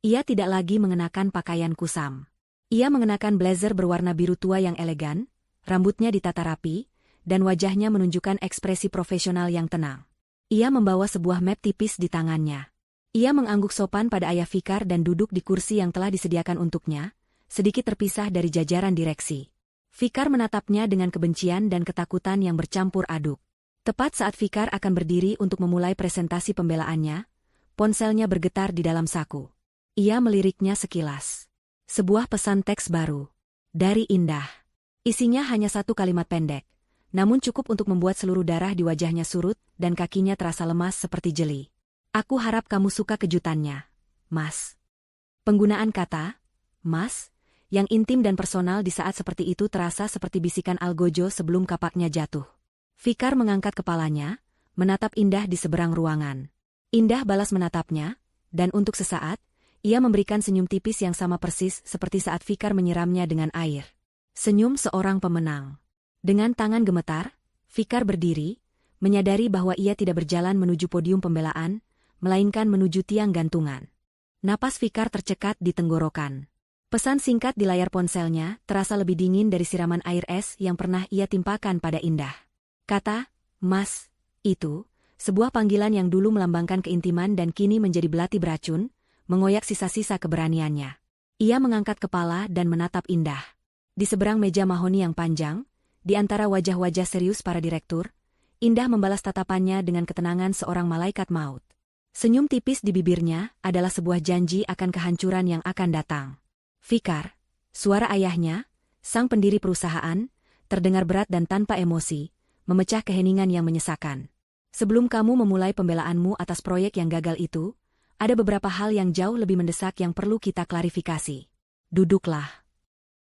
Speaker 1: Ia tidak lagi mengenakan pakaian kusam. Ia mengenakan blazer berwarna biru tua yang elegan, rambutnya ditata rapi, dan wajahnya menunjukkan ekspresi profesional yang tenang. Ia membawa sebuah map tipis di tangannya. Ia mengangguk sopan pada Ayah Fikar dan duduk di kursi yang telah disediakan untuknya, sedikit terpisah dari jajaran direksi. Fikar menatapnya dengan kebencian dan ketakutan yang bercampur aduk. Tepat saat Fikar akan berdiri untuk memulai presentasi pembelaannya, ponselnya bergetar di dalam saku. Ia meliriknya sekilas. Sebuah pesan teks baru. Dari Indah. Isinya hanya satu kalimat pendek, namun cukup untuk membuat seluruh darah di wajahnya surut dan kakinya terasa lemas seperti jeli. Aku harap kamu suka kejutannya, Mas. Penggunaan kata, Mas, yang intim dan personal di saat seperti itu terasa seperti bisikan algojo sebelum kapaknya jatuh. Fikar mengangkat kepalanya, menatap Indah di seberang ruangan. Indah balas menatapnya, dan untuk sesaat, ia memberikan senyum tipis yang sama persis seperti saat Fikar menyiramnya dengan air. Senyum seorang pemenang. Dengan tangan gemetar, Fikar berdiri, menyadari bahwa ia tidak berjalan menuju podium pembelaan, melainkan menuju tiang gantungan. Napas Fikar tercekat di tenggorokan. Pesan singkat di layar ponselnya terasa lebih dingin dari siraman air es yang pernah ia timpakan pada Indah. Kata, "Mas, itu," sebuah panggilan yang dulu melambangkan keintiman dan kini menjadi belati beracun, mengoyak sisa-sisa keberaniannya. Ia mengangkat kepala dan menatap Indah. Di seberang meja mahoni yang panjang, di antara wajah-wajah serius para direktur, Indah membalas tatapannya dengan ketenangan seorang malaikat maut. Senyum tipis di bibirnya adalah sebuah janji akan kehancuran yang akan datang. "Fikar," suara ayahnya, sang pendiri perusahaan, terdengar berat dan tanpa emosi, memecah keheningan yang menyesakan. "Sebelum kamu memulai pembelaanmu atas proyek yang gagal itu, ada beberapa hal yang jauh lebih mendesak yang perlu kita klarifikasi. Duduklah."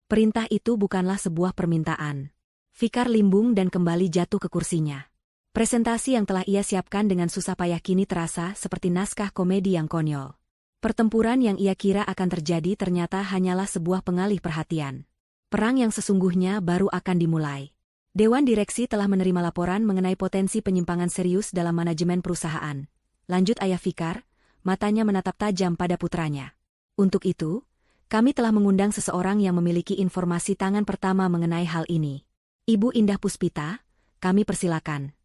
Speaker 1: Perintah itu bukanlah sebuah permintaan. Fikar limbung dan kembali jatuh ke kursinya. Presentasi yang telah ia siapkan dengan susah payah kini terasa seperti naskah komedi yang konyol. Pertempuran yang ia kira akan terjadi ternyata hanyalah sebuah pengalih perhatian. Perang yang sesungguhnya baru akan dimulai. Dewan Direksi telah menerima laporan mengenai potensi penyimpangan serius dalam manajemen perusahaan. Lanjut ayah Fikar, matanya menatap tajam pada putranya. "Untuk itu, kami telah mengundang seseorang yang memiliki informasi tangan pertama mengenai hal ini. Ibu Indah Puspita, kami persilakan."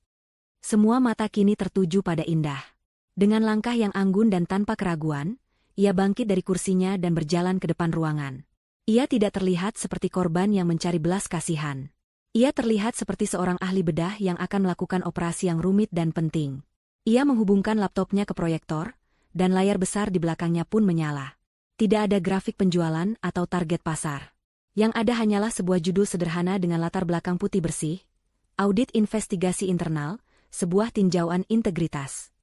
Speaker 1: Semua mata kini tertuju pada Indah. Dengan langkah yang anggun dan tanpa keraguan, ia bangkit dari kursinya dan berjalan ke depan ruangan. Ia tidak terlihat seperti korban yang mencari belas kasihan. Ia terlihat seperti seorang ahli bedah yang akan melakukan operasi yang rumit dan penting. Ia menghubungkan laptopnya ke proyektor, dan layar besar di belakangnya pun menyala. Tidak ada grafik penjualan atau target pasar. Yang ada hanyalah sebuah judul sederhana dengan latar belakang putih bersih, "Audit Investigasi Internal, sebuah tinjauan integritas."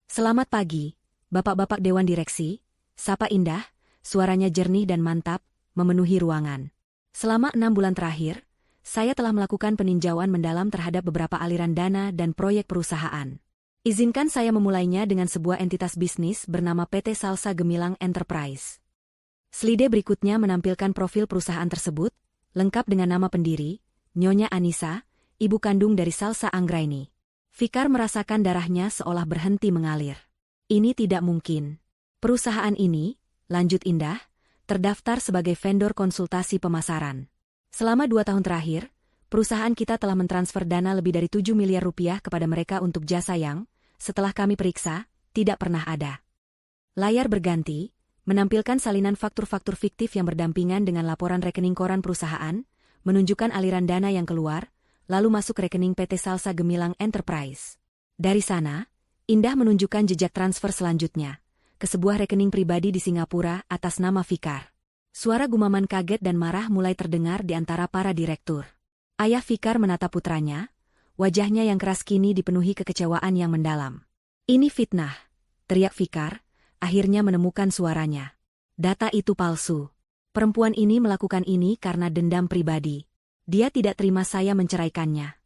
Speaker 1: "Selamat pagi, Bapak-bapak Dewan Direksi," sapa Indah, suaranya jernih dan mantap, memenuhi ruangan. "Selama 6 bulan terakhir, saya telah melakukan peninjauan mendalam terhadap beberapa aliran dana dan proyek perusahaan. Izinkan saya memulainya dengan sebuah entitas bisnis bernama PT Salsa Gemilang Enterprise." Slide berikutnya menampilkan profil perusahaan tersebut, lengkap dengan nama pendiri, Nyonya Anissa, ibu kandung dari Salsa Anggraini. Fikar merasakan darahnya seolah berhenti mengalir. "Ini tidak mungkin. Perusahaan ini," lanjut Indah, "terdaftar sebagai vendor konsultasi pemasaran. Selama 2 tahun terakhir, perusahaan kita telah mentransfer dana lebih dari 7 miliar rupiah kepada mereka untuk jasa yang, setelah kami periksa, tidak pernah ada." Layar berganti, menampilkan salinan faktur-faktur fiktif yang berdampingan dengan laporan rekening koran perusahaan, menunjukkan aliran dana yang keluar, lalu masuk rekening PT Salsa Gemilang Enterprise. Dari sana, Indah menunjukkan jejak transfer selanjutnya, ke sebuah rekening pribadi di Singapura atas nama Fikar. Suara gumaman kaget dan marah mulai terdengar di antara para direktur. Ayah Fikar menatap putranya, wajahnya yang keras kini dipenuhi kekecewaan yang mendalam. "Ini fitnah," teriak Fikar, akhirnya menemukan suaranya. "Data itu palsu. Perempuan ini melakukan ini karena dendam pribadi. Dia tidak terima saya menceraikannya."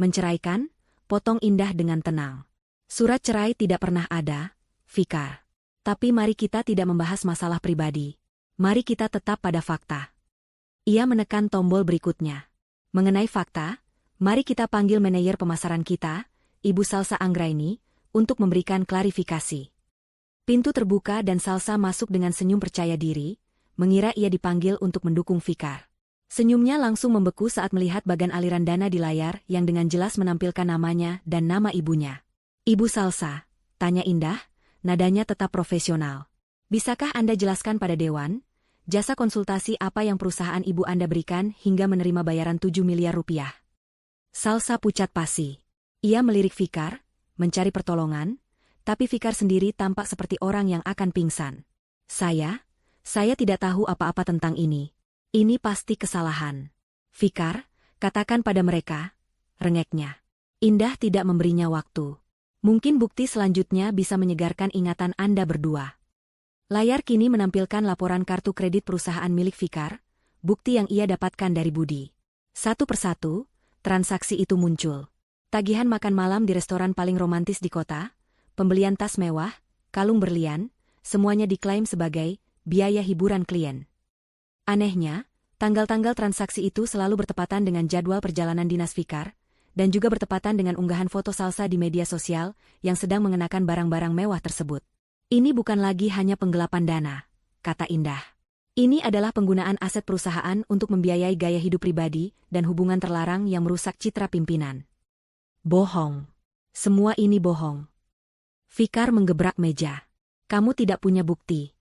Speaker 1: "Menceraikan?" potong Indah dengan tenang. "Surat cerai tidak pernah ada, Fikar. Tapi mari kita tidak membahas masalah pribadi. Mari kita tetap pada fakta." Ia menekan tombol berikutnya. "Mengenai fakta, mari kita panggil manajer pemasaran kita, Ibu Salsa Anggraini, untuk memberikan klarifikasi." Pintu terbuka dan Salsa masuk dengan senyum percaya diri, mengira ia dipanggil untuk mendukung Fikar. Senyumnya langsung membeku saat melihat bagan aliran dana di layar yang dengan jelas menampilkan namanya dan nama ibunya. "Ibu Salsa," tanya Indah, nadanya tetap profesional. "Bisakah Anda jelaskan pada Dewan, jasa konsultasi apa yang perusahaan ibu Anda berikan hingga menerima bayaran 7 miliar rupiah?" Salsa pucat pasi. Ia melirik Fikar, mencari pertolongan, tapi Fikar sendiri tampak seperti orang yang akan pingsan. Saya tidak tahu apa-apa tentang ini. Ini pasti kesalahan. Fikar, katakan pada mereka," rengeknya. Indah tidak memberinya waktu. "Mungkin bukti selanjutnya bisa menyegarkan ingatan Anda berdua." Layar kini menampilkan laporan kartu kredit perusahaan milik Fikar, bukti yang ia dapatkan dari Budi. Satu persatu, transaksi itu muncul. Tagihan makan malam di restoran paling romantis di kota, pembelian tas mewah, kalung berlian, semuanya diklaim sebagai biaya hiburan klien. Anehnya, tanggal-tanggal transaksi itu selalu bertepatan dengan jadwal perjalanan dinas Fikar, dan juga bertepatan dengan unggahan foto Salsa di media sosial yang sedang mengenakan barang-barang mewah tersebut. "Ini bukan lagi hanya penggelapan dana," kata Indah. Ini adalah penggunaan aset perusahaan untuk membiayai gaya hidup pribadi dan hubungan terlarang yang merusak citra pimpinan. Bohong. Semua ini bohong. Fikar menggebrak meja. Kamu tidak punya bukti.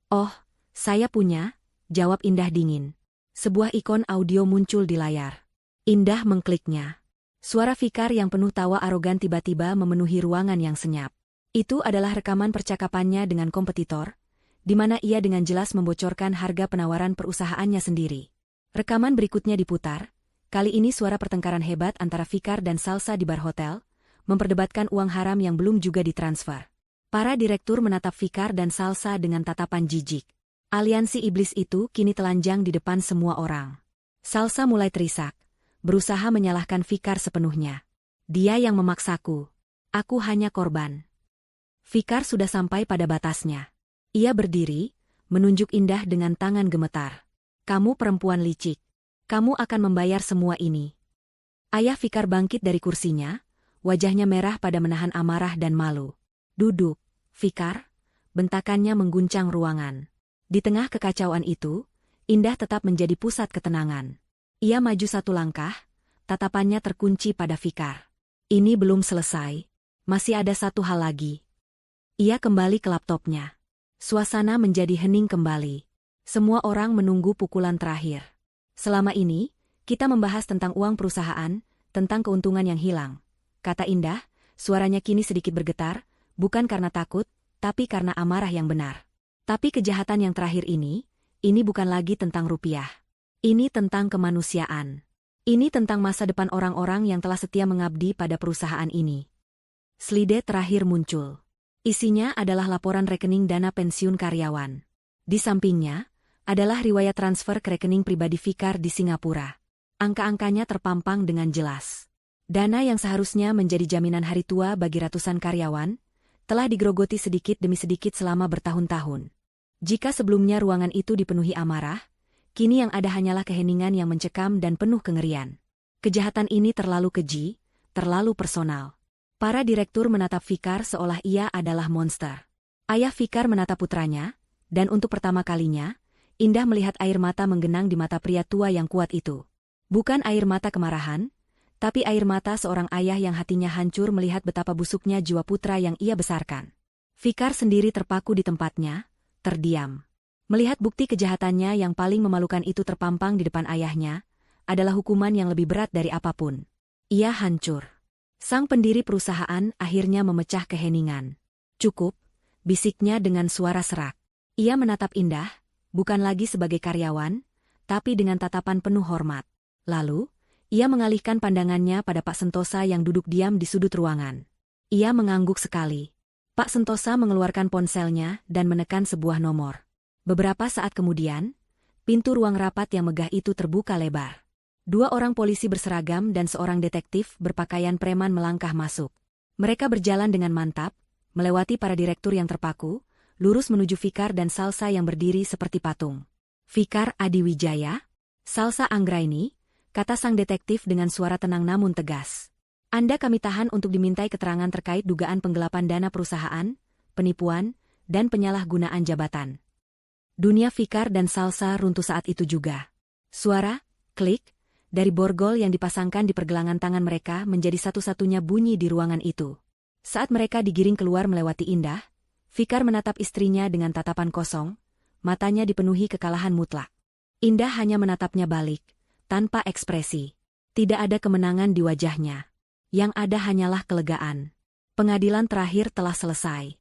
Speaker 1: Oh, saya punya, jawab Indah dingin. Sebuah ikon audio muncul di layar. Indah mengkliknya. Suara Fikar yang penuh tawa arogan tiba-tiba memenuhi ruangan yang senyap. Itu adalah rekaman percakapannya dengan kompetitor, di mana ia dengan jelas membocorkan harga penawaran perusahaannya sendiri. Rekaman berikutnya diputar, kali ini suara pertengkaran hebat antara Fikar dan Salsa di bar hotel, memperdebatkan uang haram yang belum juga ditransfer. Para direktur menatap Fikar dan Salsa dengan tatapan jijik. Aliansi iblis itu kini telanjang di depan semua orang. Salsa mulai terisak, berusaha menyalahkan Fikar sepenuhnya. Dia yang memaksaku. Aku hanya korban. Fikar sudah sampai pada batasnya. Ia berdiri, menunjuk Indah dengan tangan gemetar. Kamu perempuan licik. Kamu akan membayar semua ini. Ayah Fikar bangkit dari kursinya, wajahnya merah pada menahan amarah dan malu. Duduk, Fikar. Bentakannya mengguncang ruangan. Di tengah kekacauan itu, Indah tetap menjadi pusat ketenangan. Ia maju satu langkah, tatapannya terkunci pada Fikar. Ini belum selesai. Masih ada satu hal lagi. Ia kembali ke laptopnya. Suasana menjadi hening kembali. Semua orang menunggu pukulan terakhir. Selama ini, kita membahas tentang uang perusahaan, tentang keuntungan yang hilang. Kata Indah, suaranya kini sedikit bergetar, bukan karena takut, tapi karena amarah yang benar. Tapi kejahatan yang terakhir ini bukan lagi tentang rupiah. Ini tentang kemanusiaan. Ini tentang masa depan orang-orang yang telah setia mengabdi pada perusahaan ini. Slide terakhir muncul. Isinya adalah laporan rekening dana pensiun karyawan. Di sampingnya, adalah riwayat transfer ke rekening pribadi Fikar di Singapura. Angka-angkanya terpampang dengan jelas. Dana yang seharusnya menjadi jaminan hari tua bagi ratusan karyawan, telah digerogoti sedikit demi sedikit selama bertahun-tahun. Jika sebelumnya ruangan itu dipenuhi amarah, kini yang ada hanyalah keheningan yang mencekam dan penuh kengerian. Kejahatan ini terlalu keji, terlalu personal. Para direktur menatap Fikar seolah ia adalah monster. Ayah Fikar menatap putranya, dan untuk pertama kalinya, Indah melihat air mata menggenang di mata pria tua yang kuat itu. Bukan air mata kemarahan, tapi air mata seorang ayah yang hatinya hancur melihat betapa busuknya jiwa putra yang ia besarkan. Fikar sendiri terpaku di tempatnya, terdiam. Melihat bukti kejahatannya yang paling memalukan itu terpampang di depan ayahnya, adalah hukuman yang lebih berat dari apapun. Ia hancur. Sang pendiri perusahaan akhirnya memecah keheningan. Cukup, bisiknya dengan suara serak. Ia menatap Indah, bukan lagi sebagai karyawan, tapi dengan tatapan penuh hormat. Lalu, ia mengalihkan pandangannya pada Pak Sentosa yang duduk diam di sudut ruangan. Ia mengangguk sekali. Pak Sentosa mengeluarkan ponselnya dan menekan sebuah nomor. Beberapa saat kemudian, pintu ruang rapat yang megah itu terbuka lebar. 2 orang polisi berseragam dan seorang detektif berpakaian preman melangkah masuk. Mereka berjalan dengan mantap, melewati para direktur yang terpaku, lurus menuju Fikar dan Salsa yang berdiri seperti patung. Fikar Adiwijaya? Salsa Anggraini, kata sang detektif dengan suara tenang namun tegas. Anda kami tahan untuk dimintai keterangan terkait dugaan penggelapan dana perusahaan, penipuan, dan penyalahgunaan jabatan. Dunia Fikar dan Salsa runtuh saat itu juga. Suara, klik, dari borgol yang dipasangkan di pergelangan tangan mereka menjadi satu-satunya bunyi di ruangan itu. Saat mereka digiring keluar melewati Indah, Fikar menatap istrinya dengan tatapan kosong, matanya dipenuhi kekalahan mutlak. Indah hanya menatapnya balik, tanpa ekspresi. Tidak ada kemenangan di wajahnya. Yang ada hanyalah kelegaan. Pengadilan terakhir telah selesai.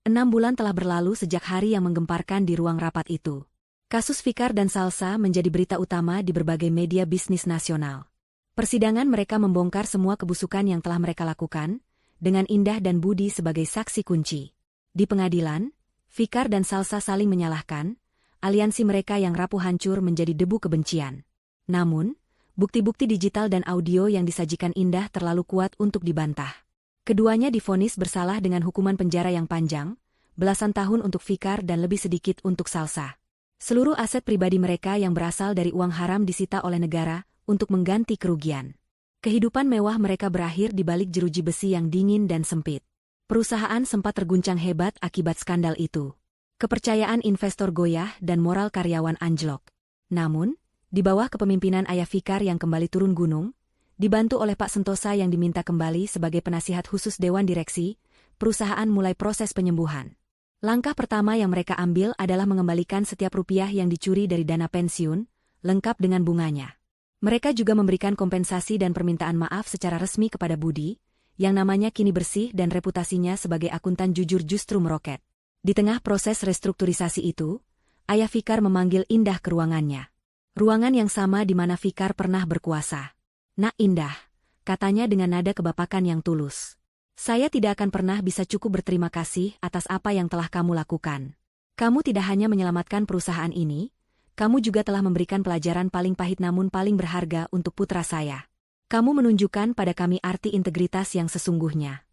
Speaker 1: 6 bulan telah berlalu sejak hari yang menggemparkan di ruang rapat itu. Kasus Fikar dan Salsa menjadi berita utama di berbagai media bisnis nasional. Persidangan mereka membongkar semua kebusukan yang telah mereka lakukan, dengan Indah dan Budi sebagai saksi kunci. Di pengadilan, Fikar dan Salsa saling menyalahkan, aliansi mereka yang rapuh hancur menjadi debu kebencian. Namun, bukti-bukti digital dan audio yang disajikan Indah terlalu kuat untuk dibantah. Keduanya divonis bersalah dengan hukuman penjara yang panjang, belasan tahun untuk Fikar dan lebih sedikit untuk Salsa. Seluruh aset pribadi mereka yang berasal dari uang haram disita oleh negara untuk mengganti kerugian. Kehidupan mewah mereka berakhir di balik jeruji besi yang dingin dan sempit. Perusahaan sempat terguncang hebat akibat skandal itu. Kepercayaan investor goyah dan moral karyawan anjlok. Namun, di bawah kepemimpinan Ayah Fikar yang kembali turun gunung, dibantu oleh Pak Sentosa yang diminta kembali sebagai penasihat khusus Dewan Direksi, perusahaan mulai proses penyembuhan. Langkah pertama yang mereka ambil adalah mengembalikan setiap rupiah yang dicuri dari dana pensiun, lengkap dengan bunganya. Mereka juga memberikan kompensasi dan permintaan maaf secara resmi kepada Budi, yang namanya kini bersih dan reputasinya sebagai akuntan jujur justru meroket. Di tengah proses restrukturisasi itu, Ayah Fikar memanggil Indah ke ruangannya. Ruangan yang sama di mana Fikar pernah berkuasa. "Nak Indah," katanya dengan nada kebapakan yang tulus. "Saya tidak akan pernah bisa cukup berterima kasih atas apa yang telah kamu lakukan. Kamu tidak hanya menyelamatkan perusahaan ini, kamu juga telah memberikan pelajaran paling pahit namun paling berharga untuk putra saya. Kamu menunjukkan pada kami arti integritas yang sesungguhnya."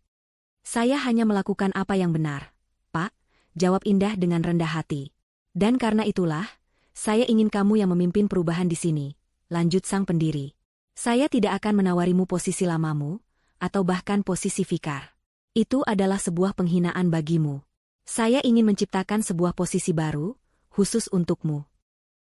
Speaker 1: "Saya hanya melakukan apa yang benar, Pak," jawab Indah dengan rendah hati. "Dan karena itulah, saya ingin kamu yang memimpin perubahan di sini," lanjut sang pendiri. "Saya tidak akan menawarimu posisi lamamu, atau bahkan posisi Fikar. Itu adalah sebuah penghinaan bagimu. Saya ingin menciptakan sebuah posisi baru, khusus untukmu.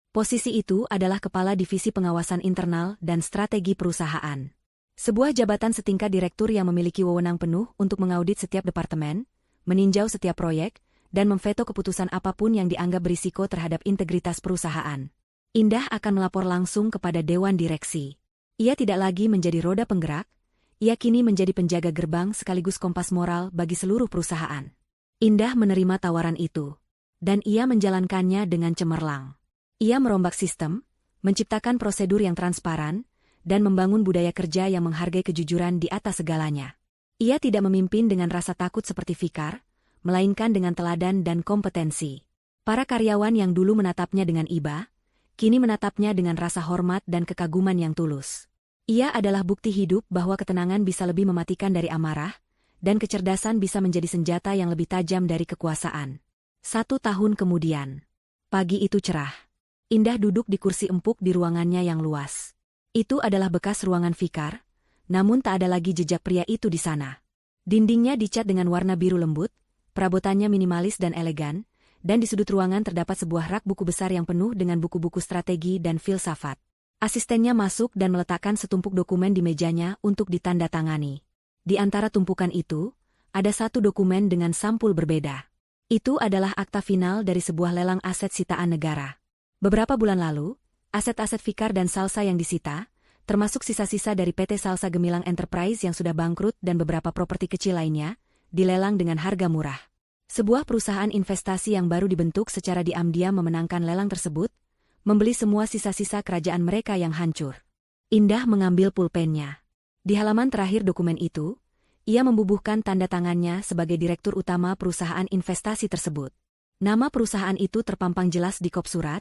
Speaker 1: Posisi itu adalah Kepala Divisi Pengawasan Internal dan Strategi Perusahaan. Sebuah jabatan setingkat direktur yang memiliki wewenang penuh untuk mengaudit setiap departemen, meninjau setiap proyek, dan memveto keputusan apapun yang dianggap berisiko terhadap integritas perusahaan. Indah akan melapor langsung kepada Dewan Direksi. Ia tidak lagi menjadi roda penggerak, ia kini menjadi penjaga gerbang sekaligus kompas moral bagi seluruh perusahaan." Indah menerima tawaran itu, dan ia menjalankannya dengan cemerlang. Ia merombak sistem, menciptakan prosedur yang transparan, dan membangun budaya kerja yang menghargai kejujuran di atas segalanya. Ia tidak memimpin dengan rasa takut seperti Fikar, melainkan dengan teladan dan kompetensi. Para karyawan yang dulu menatapnya dengan iba, kini menatapnya dengan rasa hormat dan kekaguman yang tulus. Ia adalah bukti hidup bahwa ketenangan bisa lebih mematikan dari amarah, dan kecerdasan bisa menjadi senjata yang lebih tajam dari kekuasaan. 1 tahun kemudian. Pagi itu cerah. Indah duduk di kursi empuk di ruangannya yang luas. Itu adalah bekas ruangan Fikar, namun tak ada lagi jejak pria itu di sana. Dindingnya dicat dengan warna biru lembut, perabotannya minimalis dan elegan, dan di sudut ruangan terdapat sebuah rak buku besar yang penuh dengan buku-buku strategi dan filsafat. Asistennya masuk dan meletakkan setumpuk dokumen di mejanya untuk ditandatangani. Di antara tumpukan itu, ada satu dokumen dengan sampul berbeda. Itu adalah akta final dari sebuah lelang aset sitaan negara. Beberapa bulan lalu, aset-aset Fikar dan Salsa yang disita, termasuk sisa-sisa dari PT Salsa Gemilang Enterprise yang sudah bangkrut dan beberapa properti kecil lainnya, dilelang dengan harga murah. Sebuah perusahaan investasi yang baru dibentuk secara diam-diam memenangkan lelang tersebut, membeli semua sisa-sisa kerajaan mereka yang hancur. Indah mengambil pulpennya. Di halaman terakhir dokumen itu, ia membubuhkan tanda tangannya sebagai direktur utama perusahaan investasi tersebut. Nama perusahaan itu terpampang jelas di kop surat,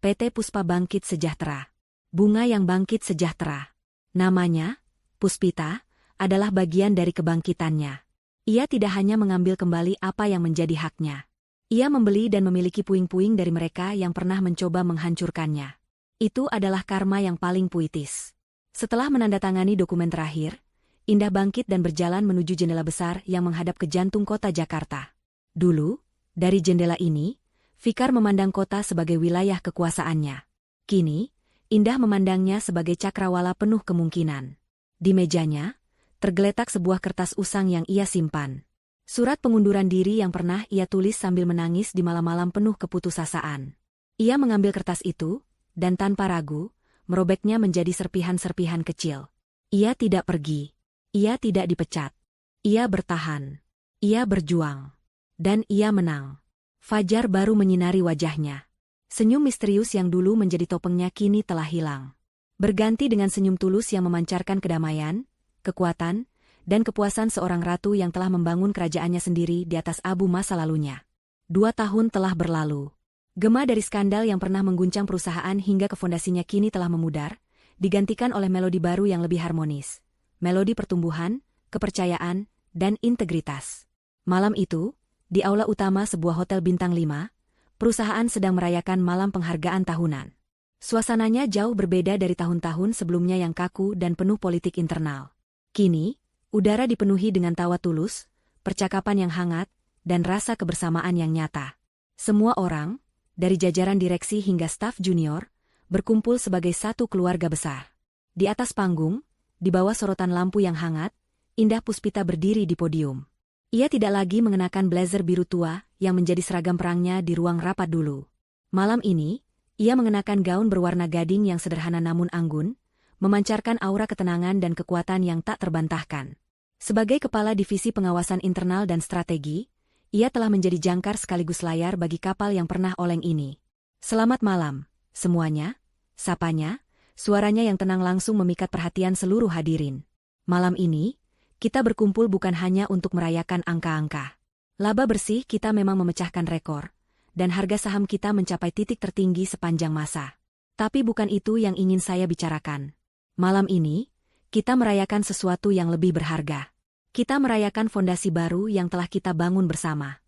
Speaker 1: PT Puspa Bangkit Sejahtera. Bunga yang bangkit sejahtera. Namanya, Puspita, adalah bagian dari kebangkitannya. Ia tidak hanya mengambil kembali apa yang menjadi haknya. Ia membeli dan memiliki puing-puing dari mereka yang pernah mencoba menghancurkannya. Itu adalah karma yang paling puitis. Setelah menandatangani dokumen terakhir, Indah bangkit dan berjalan menuju jendela besar yang menghadap ke jantung kota Jakarta. Dulu, dari jendela ini, Fikar memandang kota sebagai wilayah kekuasaannya. Kini, Indah memandangnya sebagai cakrawala penuh kemungkinan. Di mejanya, tergeletak sebuah kertas usang yang ia simpan. Surat pengunduran diri yang pernah ia tulis sambil menangis di malam-malam penuh keputusasaan. Ia mengambil kertas itu, dan tanpa ragu, merobeknya menjadi serpihan-serpihan kecil. Ia tidak pergi. Ia tidak dipecat. Ia bertahan. Ia berjuang. Dan ia menang. Fajar baru menyinari wajahnya. Senyum misterius yang dulu menjadi topengnya kini telah hilang. Berganti dengan senyum tulus yang memancarkan kedamaian, kekuatan, dan kepuasan seorang ratu yang telah membangun kerajaannya sendiri di atas abu masa lalunya. 2 tahun telah berlalu. Gema dari skandal yang pernah mengguncang perusahaan hingga ke fondasinya kini telah memudar, digantikan oleh melodi baru yang lebih harmonis. Melodi pertumbuhan, kepercayaan, dan integritas. Malam itu, di aula utama sebuah hotel bintang 5, perusahaan sedang merayakan malam penghargaan tahunan. Suasananya jauh berbeda dari tahun-tahun sebelumnya yang kaku dan penuh politik internal. Kini, udara dipenuhi dengan tawa tulus, percakapan yang hangat, dan rasa kebersamaan yang nyata. Semua orang, dari jajaran direksi hingga staf junior, berkumpul sebagai satu keluarga besar. Di atas panggung, di bawah sorotan lampu yang hangat, Indah Puspita berdiri di podium. Ia tidak lagi mengenakan blazer biru tua yang menjadi seragam perangnya di ruang rapat dulu. Malam ini, ia mengenakan gaun berwarna gading yang sederhana namun anggun, memancarkan aura ketenangan dan kekuatan yang tak terbantahkan. Sebagai Kepala Divisi Pengawasan Internal dan Strategi, ia telah menjadi jangkar sekaligus layar bagi kapal yang pernah oleng ini. Selamat malam, semuanya, sapanya, suaranya yang tenang langsung memikat perhatian seluruh hadirin. Malam ini, kita berkumpul bukan hanya untuk merayakan angka-angka. Laba bersih kita memang memecahkan rekor, dan harga saham kita mencapai titik tertinggi sepanjang masa. Tapi bukan itu yang ingin saya bicarakan. Malam ini, kita merayakan sesuatu yang lebih berharga. Kita merayakan fondasi baru yang telah kita bangun bersama.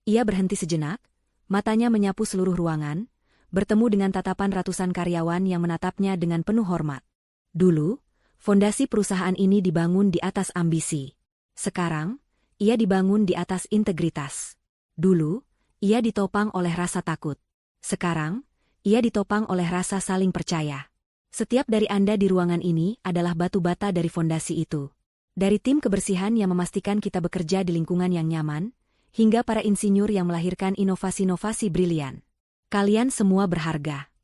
Speaker 1: Ia berhenti sejenak, matanya menyapu seluruh ruangan, bertemu dengan tatapan ratusan karyawan yang menatapnya dengan penuh hormat. Dulu, fondasi perusahaan ini dibangun di atas ambisi. Sekarang, ia dibangun di atas integritas. Dulu, ia ditopang oleh rasa takut. Sekarang, ia ditopang oleh rasa saling percaya. Setiap dari Anda di ruangan ini adalah batu bata dari fondasi itu. Dari tim kebersihan yang memastikan kita bekerja di lingkungan yang nyaman, hingga para insinyur yang melahirkan inovasi-inovasi brilian. Kalian semua berharga.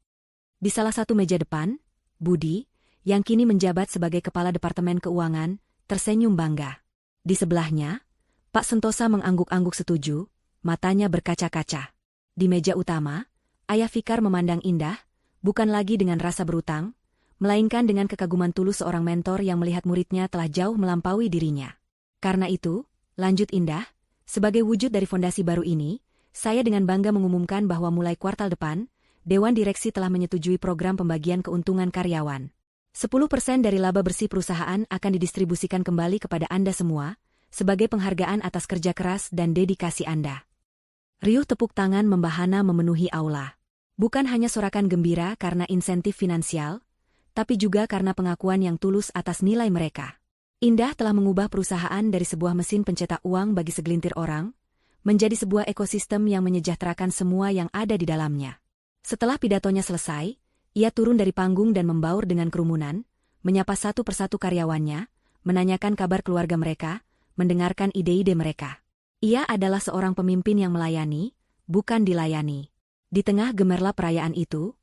Speaker 1: Di salah satu meja depan, Budi, yang kini menjabat sebagai Kepala Departemen Keuangan, tersenyum bangga. Di sebelahnya, Pak Sentosa mengangguk-angguk setuju, matanya berkaca-kaca. Di meja utama, Ayah Fikar memandang Indah, bukan lagi dengan rasa berutang, melainkan dengan kekaguman tulus seorang mentor yang melihat muridnya telah jauh melampaui dirinya. Karena itu, lanjut Indah, sebagai wujud dari fondasi baru ini, saya dengan bangga mengumumkan bahwa mulai kuartal depan, Dewan Direksi telah menyetujui program pembagian keuntungan karyawan. 10% dari laba bersih perusahaan akan didistribusikan kembali kepada Anda semua, sebagai penghargaan atas kerja keras dan dedikasi Anda. Riuh tepuk tangan membahana memenuhi aula. Bukan hanya sorakan gembira karena insentif finansial, tapi juga karena pengakuan yang tulus atas nilai mereka. Indah telah mengubah perusahaan dari sebuah mesin pencetak uang bagi segelintir orang, menjadi sebuah ekosistem yang menyejahterakan semua yang ada di dalamnya. Setelah pidatonya selesai, ia turun dari panggung dan membaur dengan kerumunan, menyapa satu persatu karyawannya, menanyakan kabar keluarga mereka, mendengarkan ide-ide mereka. Ia adalah seorang pemimpin yang melayani, bukan dilayani. Di tengah gemerlap perayaan itu,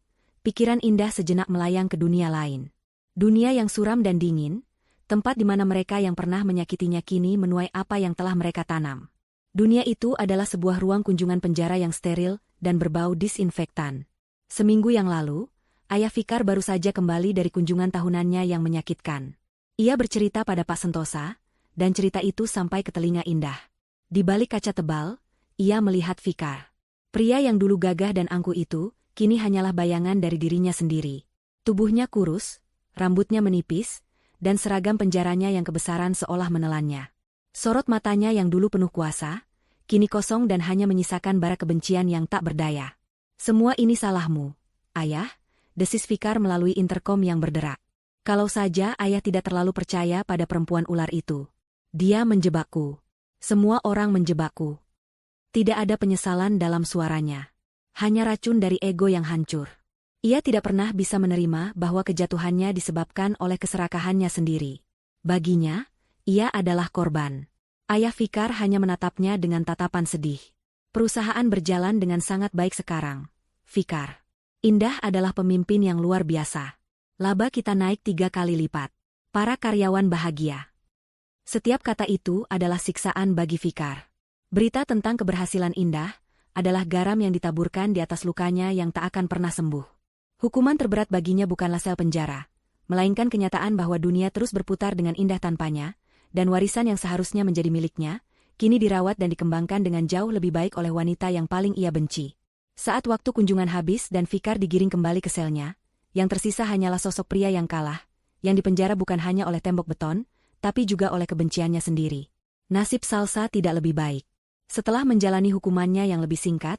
Speaker 1: pikiran Indah sejenak melayang ke dunia lain. Dunia yang suram dan dingin, tempat di mana mereka yang pernah menyakitinya kini menuai apa yang telah mereka tanam. Dunia itu adalah sebuah ruang kunjungan penjara yang steril dan berbau disinfektan. Seminggu yang lalu, Ayah Fikar baru saja kembali dari kunjungan tahunannya yang menyakitkan. Ia bercerita pada Pak Sentosa, dan cerita itu sampai ke telinga Indah. Di balik kaca tebal, ia melihat Fikar. Pria yang dulu gagah dan angkuh itu, kini hanyalah bayangan dari dirinya sendiri. Tubuhnya kurus, rambutnya menipis, dan seragam penjaranya yang kebesaran seolah menelannya. Sorot matanya yang dulu penuh kuasa, kini kosong dan hanya menyisakan bara kebencian yang tak berdaya. Semua ini salahmu, Ayah, desis Fikar melalui interkom yang berderak. Kalau saja Ayah tidak terlalu percaya pada perempuan ular itu. Dia menjebakku. Semua orang menjebakku. Tidak ada penyesalan dalam suaranya. Hanya racun dari ego yang hancur. Ia tidak pernah bisa menerima bahwa kejatuhannya disebabkan oleh keserakahannya sendiri. Baginya, ia adalah korban. Ayah Fikar hanya menatapnya dengan tatapan sedih. Perusahaan berjalan dengan sangat baik sekarang, Fikar. Indah adalah pemimpin yang luar biasa. Laba kita naik 3 kali lipat. Para karyawan bahagia. Setiap kata itu adalah siksaan bagi Fikar. Berita tentang keberhasilan Indah adalah garam yang ditaburkan di atas lukanya yang tak akan pernah sembuh. Hukuman terberat baginya bukanlah sel penjara, melainkan kenyataan bahwa dunia terus berputar dengan Indah tanpanya, dan warisan yang seharusnya menjadi miliknya, kini dirawat dan dikembangkan dengan jauh lebih baik oleh wanita yang paling ia benci. Saat waktu kunjungan habis dan Fikar digiring kembali ke selnya, yang tersisa hanyalah sosok pria yang kalah, yang dipenjara bukan hanya oleh tembok beton, tapi juga oleh kebenciannya sendiri. Nasib Salsa tidak lebih baik. Setelah menjalani hukumannya yang lebih singkat,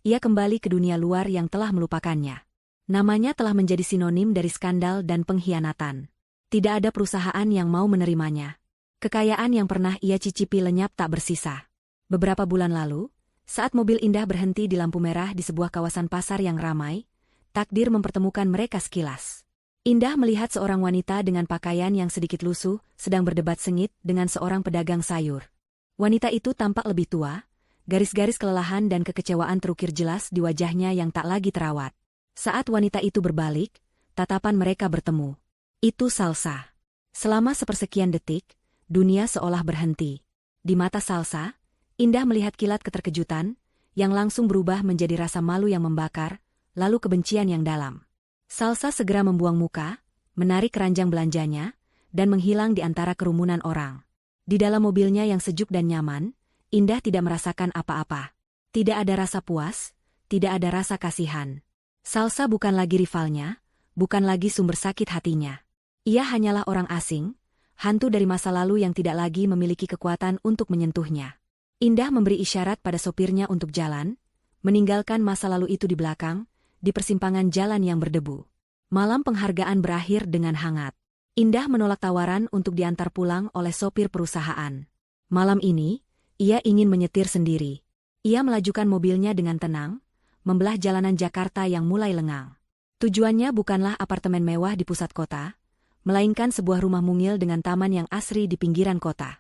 Speaker 1: ia kembali ke dunia luar yang telah melupakannya. Namanya telah menjadi sinonim dari skandal dan pengkhianatan. Tidak ada perusahaan yang mau menerimanya. Kekayaan yang pernah ia cicipi lenyap tak bersisa. Beberapa bulan lalu, Saat mobil Indah berhenti di lampu merah di sebuah kawasan pasar yang ramai, takdir mempertemukan mereka sekilas. Indah melihat seorang wanita dengan pakaian yang sedikit lusuh sedang berdebat sengit dengan seorang pedagang sayur. Wanita itu tampak lebih tua, garis-garis kelelahan dan kekecewaan terukir jelas di wajahnya yang tak lagi terawat. Saat wanita itu berbalik, tatapan mereka bertemu. Itu Salsa. Selama sepersekian detik, dunia seolah berhenti. Di mata Salsa, Indah melihat kilat keterkejutan, yang langsung berubah menjadi rasa malu yang membakar, lalu kebencian yang dalam. Salsa segera membuang muka, menarik keranjang belanjanya, dan menghilang di antara kerumunan orang. Di dalam mobilnya yang sejuk dan nyaman, Indah tidak merasakan apa-apa. Tidak ada rasa puas, tidak ada rasa kasihan. Salsa bukan lagi rivalnya, bukan lagi sumber sakit hatinya. Ia hanyalah orang asing, hantu dari masa lalu yang tidak lagi memiliki kekuatan untuk menyentuhnya. Indah memberi isyarat pada sopirnya untuk jalan, meninggalkan masa lalu itu di belakang, di persimpangan jalan yang berdebu. Malam penghargaan berakhir dengan hangat. Indah menolak tawaran untuk diantar pulang oleh sopir perusahaan. Malam ini, ia ingin menyetir sendiri. Ia melajukan mobilnya dengan tenang, membelah jalanan Jakarta yang mulai lengang. Tujuannya bukanlah apartemen mewah di pusat kota, melainkan sebuah rumah mungil dengan taman yang asri di pinggiran kota.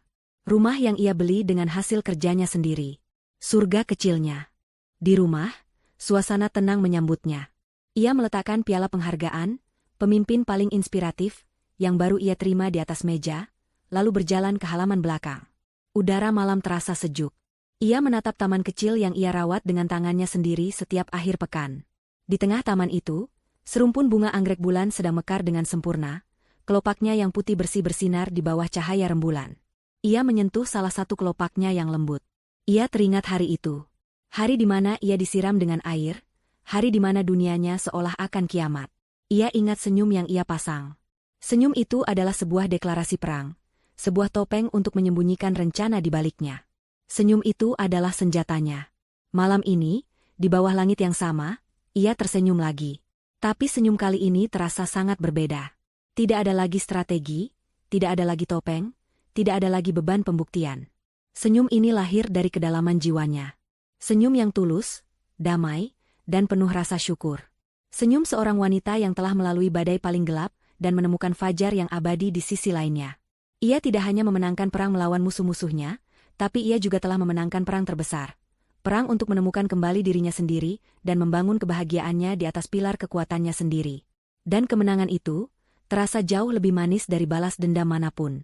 Speaker 1: Rumah yang ia beli dengan hasil kerjanya sendiri. Surga kecilnya. Di rumah, suasana tenang menyambutnya. Ia meletakkan piala penghargaan, pemimpin paling inspiratif, yang baru ia terima di atas meja, lalu berjalan ke halaman belakang. Udara malam terasa sejuk. Ia menatap taman kecil yang ia rawat dengan tangannya sendiri setiap akhir pekan. Di tengah taman itu, serumpun bunga anggrek bulan sedang mekar dengan sempurna, kelopaknya yang putih bersih bersinar di bawah cahaya rembulan. Ia menyentuh salah satu kelopaknya yang lembut. Ia teringat hari itu. Hari di mana ia disiram dengan air, hari di mana dunianya seolah akan kiamat. Ia ingat senyum yang ia pasang. Senyum itu adalah sebuah deklarasi perang, sebuah topeng untuk menyembunyikan rencana di baliknya. Senyum itu adalah senjatanya. Malam ini, di bawah langit yang sama, ia tersenyum lagi. Tapi senyum kali ini terasa sangat berbeda. Tidak ada lagi strategi, tidak ada lagi topeng, tidak ada lagi beban pembuktian. Senyum ini lahir dari kedalaman jiwanya. Senyum yang tulus, damai, dan penuh rasa syukur. Senyum seorang wanita yang telah melalui badai paling gelap dan menemukan fajar yang abadi di sisi lainnya. Ia tidak hanya memenangkan perang melawan musuh-musuhnya, tapi ia juga telah memenangkan perang terbesar. Perang untuk menemukan kembali dirinya sendiri dan membangun kebahagiaannya di atas pilar kekuatannya sendiri. Dan kemenangan itu terasa jauh lebih manis dari balas dendam manapun.